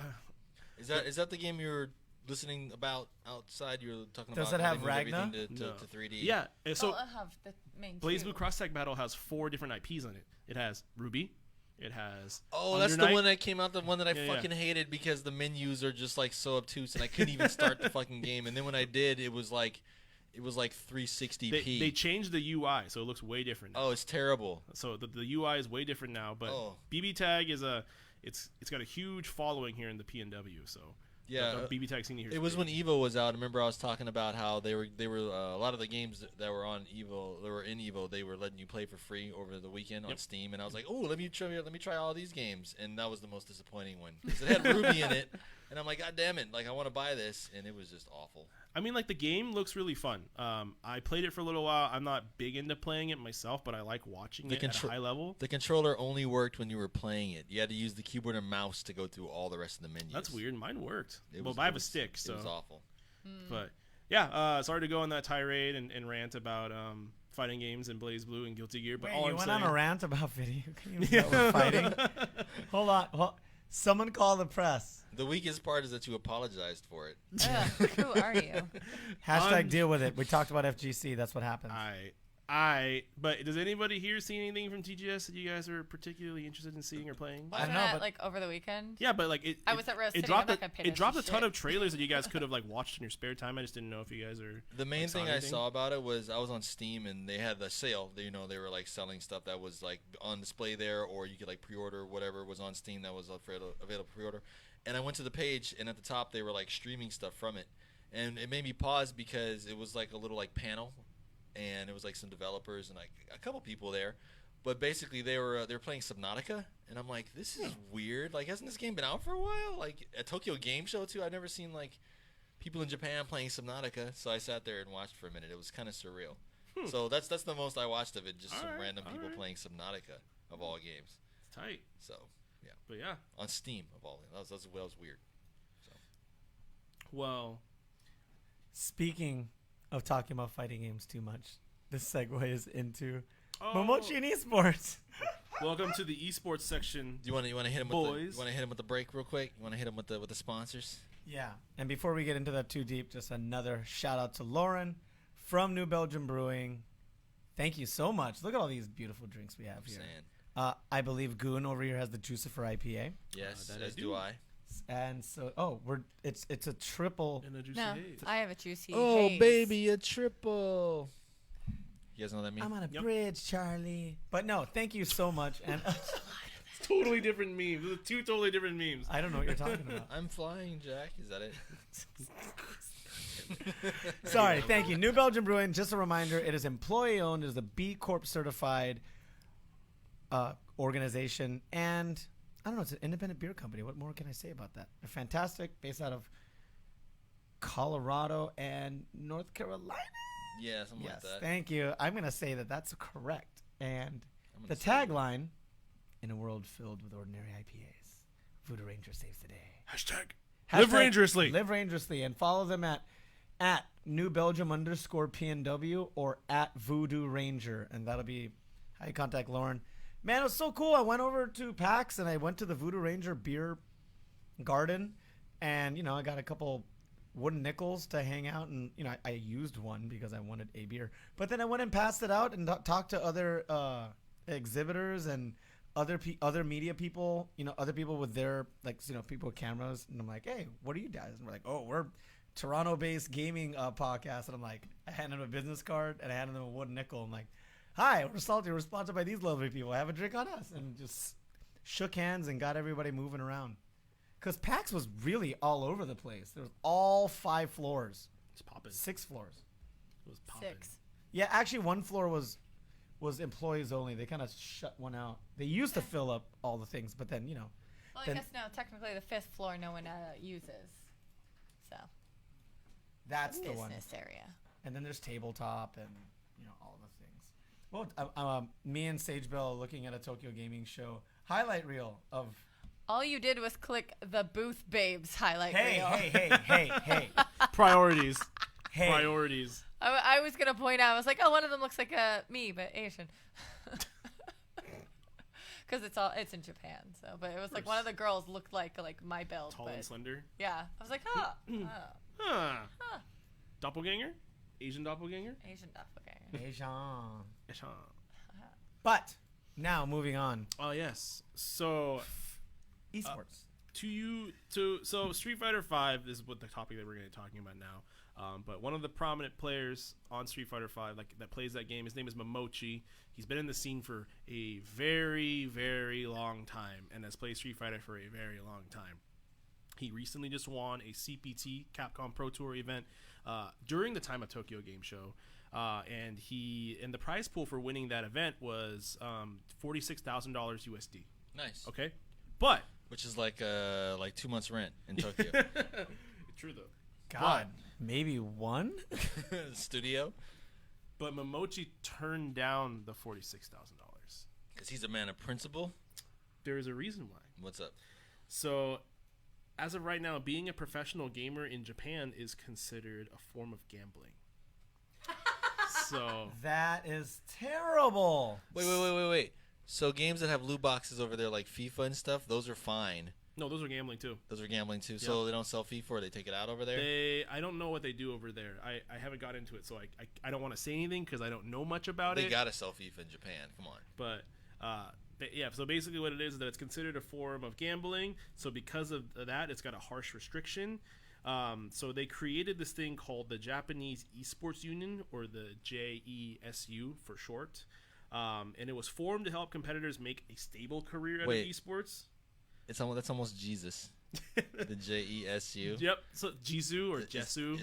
Is that the game you're listening about outside? You're talking Does about it have everything Ragna? to 3D. Yeah. So I have the main BlazBlue Cross Tag Battle has 4 different IPs on it. It has Ruby. It has. Oh, Under that's Night. the one that came out. The one that I Yeah, fucking hated because the menus are just like so obtuse, and I couldn't even start the fucking game. And then when I did, it was like 360p. They changed the UI, so it looks way different now. Oh, it's terrible. So the UI is way different now. But BB Tag is it's got a huge following here in the PNW. So. Yeah, the BB Tag scene here. It was when Evo was out. I remember I was talking about how they were a lot of the games that were on Evo, that were in Evo, they were letting you play for free over the weekend on Steam, and I was like, oh, let me try all these games, and that was the most disappointing one because it had Ruby in it, and I'm like, god damn it, like I want to buy this, and it was just awful. I mean, like the game looks really fun. I played it for a little while. I'm not big into playing it myself, but I like watching it at a high level. The controller only worked when you were playing it. You had to use the keyboard and mouse to go through all the rest of the menus. That's weird. Mine worked. But I have a stick, so it was awful. But yeah, sorry to go on that tirade and rant about fighting games and Blaze Blue and Guilty Gear, but Wait, all you I'm went saying, on a rant about video games that were fighting? Hold on. Someone call the press. The weakest part is that you apologized for it. Ugh, who are you? Hashtag deal with it. We talked about FGC. That's what happens. But does anybody here see anything from TGS that you guys are particularly interested in seeing or playing? Wasn't know, it but- like over the weekend? Yeah, but like I was at Rose it City. dropped I'm not gonna pay it dropped a attention ton to of trailers that you guys could have like watched in your spare time. I just didn't know if you guys are. The main like, thing I anything. saw about it was I was on Steam and they had the sale. They were like selling stuff that was like on display there, or you could like pre-order whatever was on Steam that was available pre-order. And I went to the page, and at the top they were like streaming stuff from it, and it made me pause because it was like a little like panel, and it was like some developers and like a couple people there, but basically they were playing Subnautica, and I'm like, this is weird. Like, hasn't this game been out for a while? Like at Tokyo Game Show too, I've never seen like people in Japan playing Subnautica, so I sat there and watched for a minute. It was kind of surreal. So that's the most I watched of it, just some random people playing Subnautica of all games. It's tight. So yeah, But yeah, on Steam of all that was weird. So well, Speaking of talking about fighting games too much, this segues into oh, Momochi and Esports. welcome to the esports section. do you want to hit him Boys. with the break real quick? You want to hit him with the sponsors? Yeah. And before we get into that too deep, just another shout out to Lauren from New Belgium Brewing. Thank you so much. Look at all these beautiful drinks we have I'm here. saying. I believe Goon over here has the Juicifer IPA. Yes, that I as do. do I. And so, it's a triple. In a juicy No, haze. I have a juicy. Oh, haze. baby, a triple. You guys know what that means? I'm on a Yep. bridge, Charlie. But no, thank you so much. And It's totally different memes. Those are two totally different memes. I don't know what you're talking about. I'm flying, Jack. Is that it? Sorry, thank you. New Belgium Brewing, just a reminder, it is employee owned, it is a B Corp certified organization, and I don't know, it's an independent beer company. What more can I say about that? They're fantastic, based out of Colorado and North Carolina. Yeah, something Yes, like that. thank you. I'm going to say that that's correct. And I'm the gonna say- tagline, in a world filled with ordinary IPAs, Voodoo Ranger saves the day. Hashtag live dangerously. Live dangerously, and follow them at New Belgium _PNW or at Voodoo Ranger, and that'll be how you contact Lauren. Man, it was so cool. I went over to PAX and I went to the Voodoo Ranger beer garden, and I got a couple wooden nickels to hang out, and I used one because I wanted a beer. But then I went and passed it out and talked to other exhibitors and other media people, other people with their people with cameras, and I'm like, hey, what are you guys? And we're like, oh, we're Toronto-based gaming podcast, and I'm like, I handed them a business card and I handed them a wooden nickel. I'm like, hi, we're salty. We're sponsored by these lovely people. Have a drink on us, and just shook hands and got everybody moving around. Because PAX was really all over the place. There was all 5 floors, It's popping. 6 floors. It was popping. 6. Yeah, actually, one floor was employees only. They kind of shut one out. They used to fill up all the things, but then Well, I Then- guess no. Technically, the 5th floor no one uses. So that's the one. business area. And then there's tabletop and all the things. Well, me and Sage Bell looking at a Tokyo Gaming Show highlight reel of. All you did was click the Booth Babes highlight reel. Hey. Priorities. Hey. Priorities. I was gonna point out. I was like, oh, one of them looks like me, but Asian. Because it's in Japan. So, but it was like one of the girls looked like my build. Tall but and slender. yeah, I was like, oh, Huh. Huh. Doppelganger? Asian doppelganger? Asian doppelganger. Asian. Asian. But now moving on. Oh yes. So Esports. so Street Fighter V is what the topic that we're going to be talking about now. But one of the prominent players on Street Fighter V, that plays that game, his name is Momochi. He's been in the scene for a very, very long time and has played Street Fighter for a very long time. He recently just won a CPT, Capcom Pro Tour event, during the time of Tokyo Game Show. And the prize pool for winning that event was $46,000 USD. Nice. Okay? But Which is like 2 months rent in Tokyo. true though. God, maybe one? Studio. But Momochi turned down the $46,000. Because he's a man of principle. There is a reason why. What's up? So, as of right now, being a professional gamer in Japan is considered a form of gambling. So That is terrible. Wait. So games that have loot boxes over there, like FIFA and stuff, those are fine. no, those are gambling too. Those are gambling too. So they don't sell FIFA, or they take it out over there. I don't know what they do over there. I haven't got into it, so I don't want to say anything because I don't know much about it. They gotta sell FIFA in Japan. Come on. But yeah, so basically what it is that it's considered a form of gambling. So because of that, it's got a harsh restriction. So they created this thing called the Japanese Esports Union, or the JESU for short. And it was formed to help competitors make a stable career out of esports. That's almost Jesus. The JESU. Yep. So Jisu or Jesu.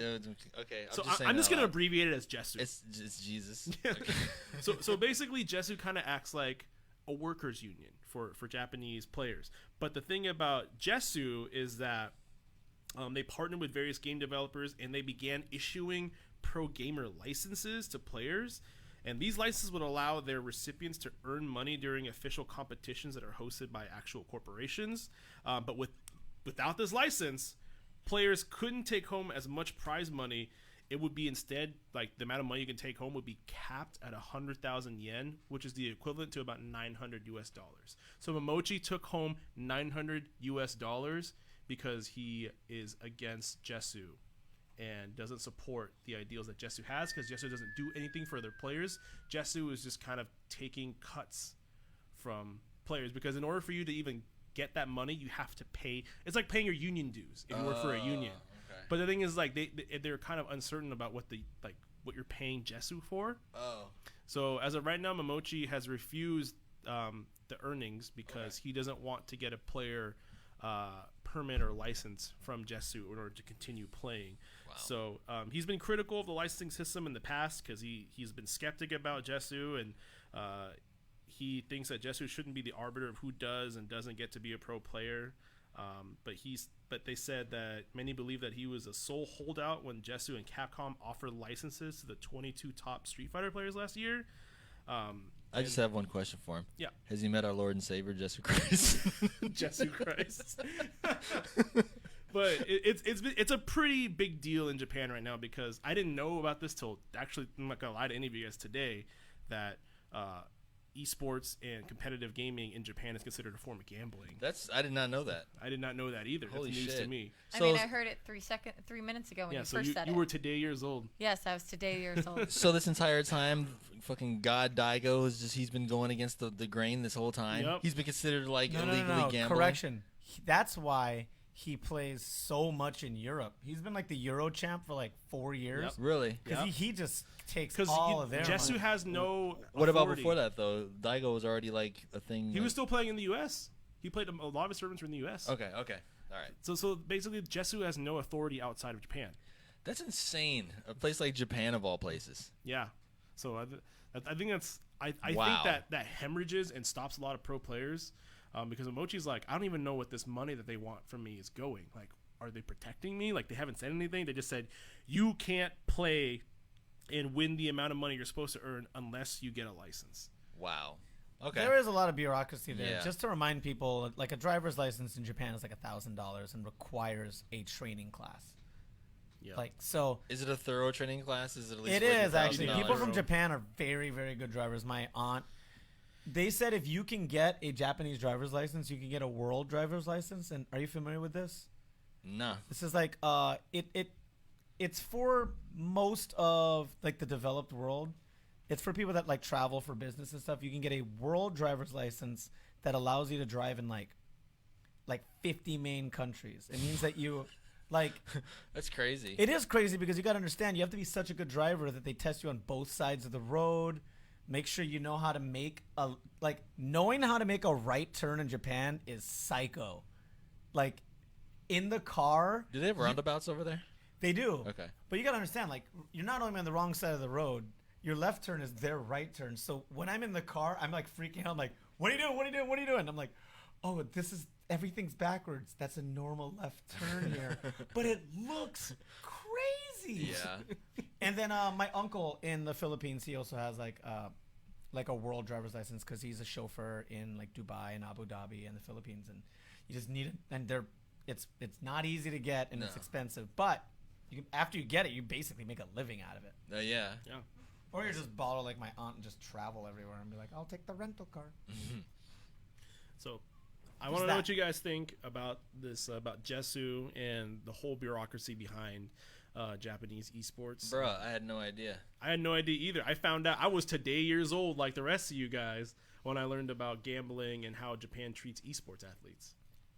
Okay. I'm just gonna abbreviate it as Jesu. It's Jesus. Okay. So basically, Jesu kind of acts like a workers' union for Japanese players. But the thing about Jesu is that they partnered with various game developers, and they began issuing pro gamer licenses to players. And these licenses would allow their recipients to earn money during official competitions that are hosted by actual corporations. But without this license, players couldn't take home as much prize money. It would be instead, like, the amount of money you can take home would be capped at 100,000 yen, which is the equivalent to about $900 US. So Momochi took home $900 US because he is against Jesu and doesn't support the ideals that Jesu has, because Jesu doesn't do anything for their players. Jesu is just kind of taking cuts from players, because in order for you to even get that money, you have to pay. It's like paying your union dues if you work for a union. Okay. But the thing is, like, they're kind of uncertain about what you're paying Jesu for. Oh. So as of right now, Momochi has refused the earnings because he doesn't want to get a player permit or license from Jesu in order to continue playing. Wow. So he's been critical of the licensing system in the past, because he's been skeptic about Jesu, and he thinks that Jesu shouldn't be the arbiter of who does and doesn't get to be a pro player. But they said that many believe that he was a sole holdout when Jesu and Capcom offered licenses to the 22 top Street Fighter players last year. I just have one question for him. Yeah. Has he met our Lord and Savior, Jesus Christ? Jesus Christ. But it's a pretty big deal in Japan right now, because I didn't know about this till, actually, I'm not going to lie to any of you guys today, that esports and competitive gaming in Japan is considered a form of gambling. I did not know that. I did not know that either. Holy That's news shit. to me. I mean, I heard it 3 minutes ago when you first said it. You were today years old. Yes, I was today years old. So this entire time, fucking God Daigo he's been going against the grain this whole time. Yep. He's been considered like illegally gambling. Correction. That's why he plays so much in Europe. He's been like the Euro champ for like 4 years. Yep. Really? Because he just takes all of their Jesu money. has no What authority. about before that, though? Daigo was already like a thing. He was still playing in the U.S. He played a lot of his tournaments were in the U.S. Okay. All right. So basically, Jesu has no authority outside of Japan. That's insane. A place like Japan, of all places. Yeah. So I think that's I Wow. think that hemorrhages and stops a lot of pro players, because Momochi's like, I don't even know what this money that they want from me is going. Like, are they protecting me? Like, they haven't said anything. They just said, you can't play and win the amount of money you're supposed to earn unless you get a license. Wow. Okay. There is a lot of bureaucracy there. Yeah. Just to remind people, like, a driver's license in Japan is like $1,000 and requires a training class. Yeah. Like, so Is it a thorough training class? Is it at least it is actually. $1,000? People from Japan are very, very good drivers. My aunt, they said if you can get a Japanese driver's license, you can get a world driver's license. And are you familiar with this? No. This is like it's for most of like the developed world. It's for people that like travel for business and stuff. You can get a world driver's license that allows you to drive in like 50 main countries. It means that you like That's crazy. It is crazy because you got to understand you have to be such a good driver that they test you on both sides of the road. Make sure you know how to make knowing how to make a right turn in Japan is psycho. Like in the car. Do they have roundabouts over there? They do. Okay. But you got to understand, like, you're not only on the wrong side of the road, your left turn is their right turn. So when I'm in the car, I'm like freaking out. I'm like, what are you doing? What are you doing? What are you doing? I'm like, oh, everything's backwards. That's a normal left turn here. But it looks crazy. Yeah. And then my uncle in the Philippines, he also has like a world driver's license because he's a chauffeur in like Dubai and Abu Dhabi and the Philippines. And you just need it. And it's not easy to get, and it's No. expensive. But after you get it, you basically make a living out of it. Yeah. Or you just bottle like my aunt and just travel everywhere and be like, I'll take the rental car. So, I want to know what you guys think about this, about Jesu and the whole bureaucracy behind Japanese esports. Bruh, I had no idea. I had no idea either. I found out I was today years old, like the rest of you guys, when I learned about gambling and how Japan treats esports athletes.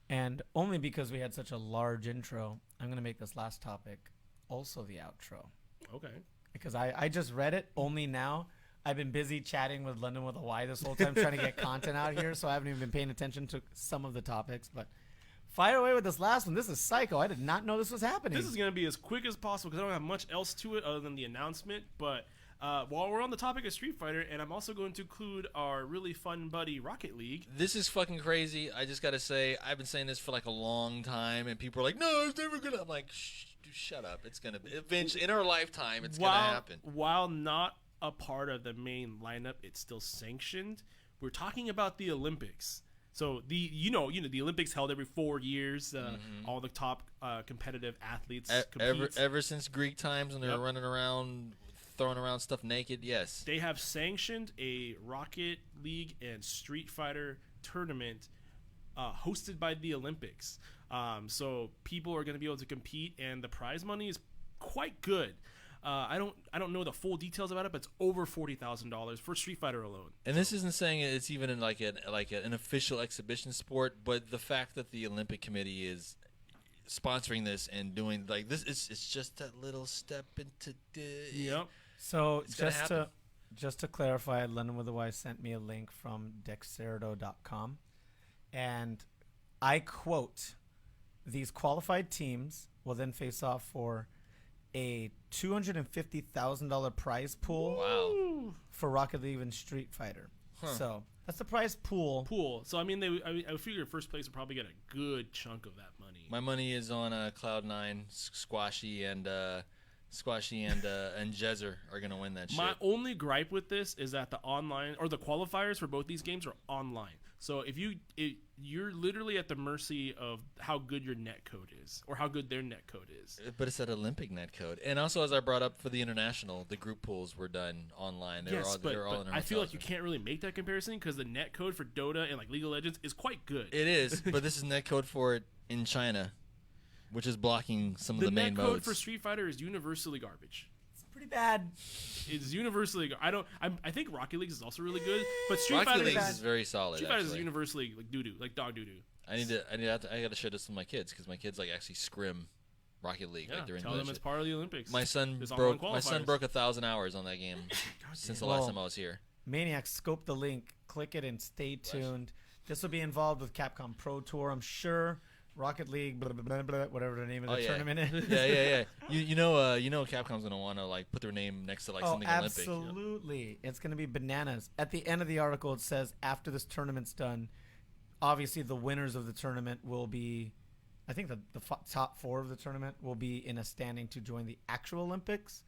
And only because we had such a large intro, I'm going to make this last topic also the outro. Okay. Because I just read it only now. I've been busy chatting with London with a Y this whole time trying to get content out here, so I haven't even been paying attention to some of the topics. But fire away with this last one. This is psycho. I did not know this was happening. This is going to be as quick as possible because I don't have much else to it other than the announcement. But while we're on the topic of Street Fighter, and I'm also going to include our really fun buddy Rocket League. This is fucking crazy. I just got to say, I've been saying this for like a long time, and people are like, no, it's never going to. I'm like, shut up. It's going to be. Eventually, in our lifetime, it's going to happen. While not a part of the main lineup, it's still sanctioned. We're talking about the Olympics. So the Olympics held every 4 years. All the top competitive athletes compete. Ever since Greek times when they were running around, throwing around stuff naked, yes. They have sanctioned a Rocket League and Street Fighter tournament hosted by the Olympics. So people are going to be able to compete, and the prize money is quite good. I don't know the full details about it, but it's over $40,000 for Street Fighter alone. And this isn't saying it's even in like an official exhibition sport, but the fact that the Olympic Committee is sponsoring this and doing like this, it's just that little step into the. Yep. So just to clarify, London with a Y sent me a link from Dexerto.com, and I quote, "These qualified teams will then face off for a $250,000 prize pool for Rocket League and Street Fighter." So that's the prize pool. So I mean, I figure first place will probably get a good chunk of that money. My money is on Cloud9, Squashy and Jezer are gonna win that shit. My only gripe with this is that the online or the qualifiers for both these games are online. So if you're literally at the mercy of how good your net code is or how good their net code is. But it's that Olympic net code. And also, as I brought up for the international, the group pools were done online. They're all in I feel like you can't really make that comparison because the net code for Dota and like League of Legends is quite good. It is, but this is net code for it in China, which is blocking some of the main modes. The net code for Street Fighter is universally garbage. It's pretty bad. It's universally. I think Rocket League is also really good, but Rocket League is very solid. Street Fighter is universally like doo doo, like dog doo doo. I got to show this to my kids because my kids like actually scrim Rocket League. Yeah, like they're tell them it's part of the Olympics. My son broke 1,000 hours on that game since the last time I was here. Maniacs, scope the link, click it, and stay tuned. This will be involved with Capcom Pro Tour, I'm sure. Rocket League, blah, blah, blah, blah, whatever the name of the tournament is. Yeah. You know, Capcom's gonna want to like put their name next to like something Olympic. Absolutely, it's gonna be bananas. At the end of the article, it says after this tournament's done, obviously the winners of the tournament will be, I think the top 4 of the tournament will be in a standing to join the actual Olympics,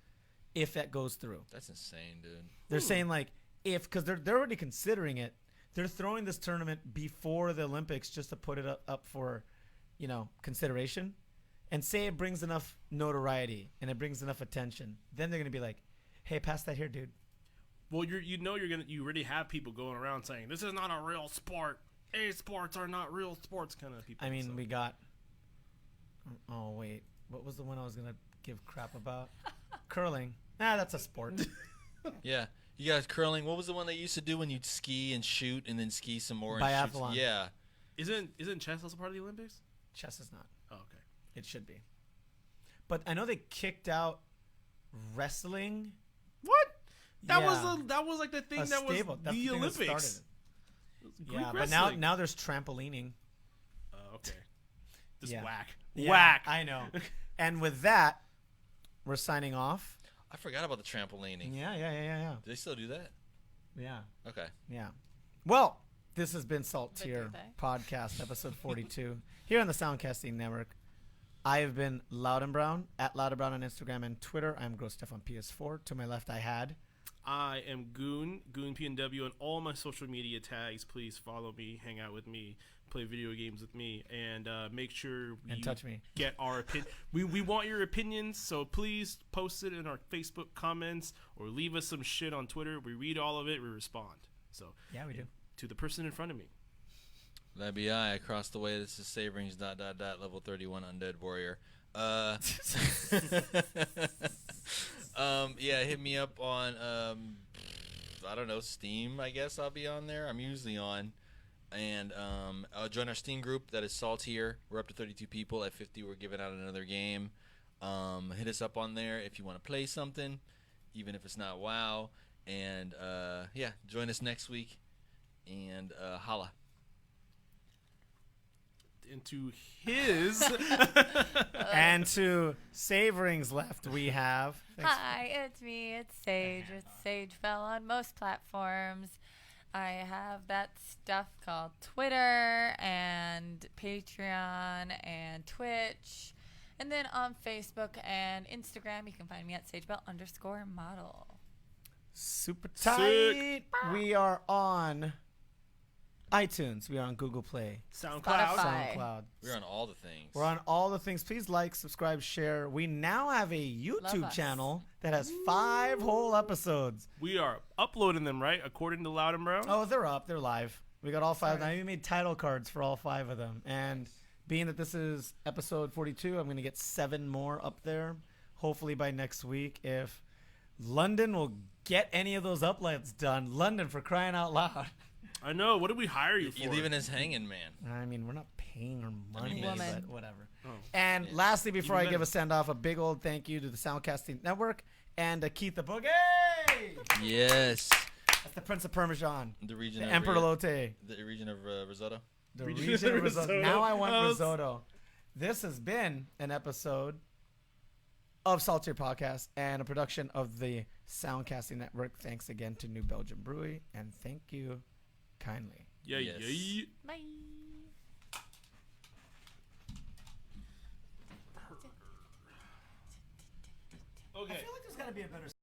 if that goes through. That's insane, dude. They're saying like because they're already considering it. They're throwing this tournament before the Olympics just to put it up for, consideration, and say it brings enough notoriety and it brings enough attention. Then they're gonna be like, "Hey, pass that here, dude." Well, you already have people going around saying this is not a real sport. Esports are not real sports, kind of people. I mean, we got. Oh wait, what was the one I was gonna give crap about? Curling. That's a sport. Yeah. You guys curling. What was the one they used to do when you'd ski and shoot and then ski some more? Biathlon. And shoot? Yeah. Isn't chess also part of the Olympics? Chess is not. Oh, okay. It should be. But I know they kicked out wrestling. What? That was like the thing that stable. was the Olympics. Yeah, but now there's trampolining. Okay. Just Yeah. whack. Yeah, Whack. I know. And with that, we're signing off. I forgot about the trampolining. Yeah. Do they still do that? Yeah. Okay. Yeah. Well, this has been Salt But Tier do they? Podcast, episode 42, here on the Soundcasting Network. I have been Loud and Brown, at Loud and Brown on Instagram and Twitter. I'm GrowStuff on PS4. To my left, I had. I am Goon PNW on all my social media tags. Please follow me, hang out with me, play video games with me, and make sure And touch me. get our opinion. We want your opinions, so please post it in our Facebook comments or leave us some shit on Twitter. We read all of it. We respond. So Yeah, we do. to the person in front of me. That'd be I. Across the way, this is Saverings ... level 31 Undead Warrior. Yeah, hit me up on I don't know, Steam. I guess I'll be on there. I'm usually on, and join our Steam group. That is saltTier. We're up to 32 people. At 50, we're giving out another game. Hit us up on there if you want to play something, even if it's not WoW. And yeah, join us next week. And holla. Into his And to Saverings left, we have. Hi, it's me. It's Sage. It's Sage Fell on most platforms. I have that stuff called Twitter and Patreon and Twitch. And then on Facebook and Instagram, you can find me at SageBell_model. Super tight. We are on iTunes. We are on Google Play. SoundCloud. Spotify. SoundCloud. We're on all the things. We're on all the things. Please like, subscribe, share. We now have a Love YouTube us. channel that has 5 whole episodes. We are uploading them, right? According to Loud and Bro. Oh, they're up. They're live. We got all 5. Now we made title cards for all 5 of them. And being that this is episode 42, I'm going to get 7 more up there. Hopefully by next week, if London will get any of those uploads done. London, for crying out loud. I know. What did we hire you for? You're leaving us hanging, man. I mean, we're not paying her money, Woman. but whatever. Oh. And Yeah. lastly, before Even I give better. a send-off, a big old thank you to the Soundcasting Network and to Keith the Boogie! Yes. That's the Prince of Parmesan, The region the of Emperor Lotte, the region of risotto. the Region region of of risotto. risotto. Now I want Oh, risotto. This has been an episode of saltTier Podcast and a production of the Soundcasting Network. Thanks again to New Belgium Brewery, and thank you kindly. Yeah, Yes. yeah. Bye. Okay. like there's got to be a better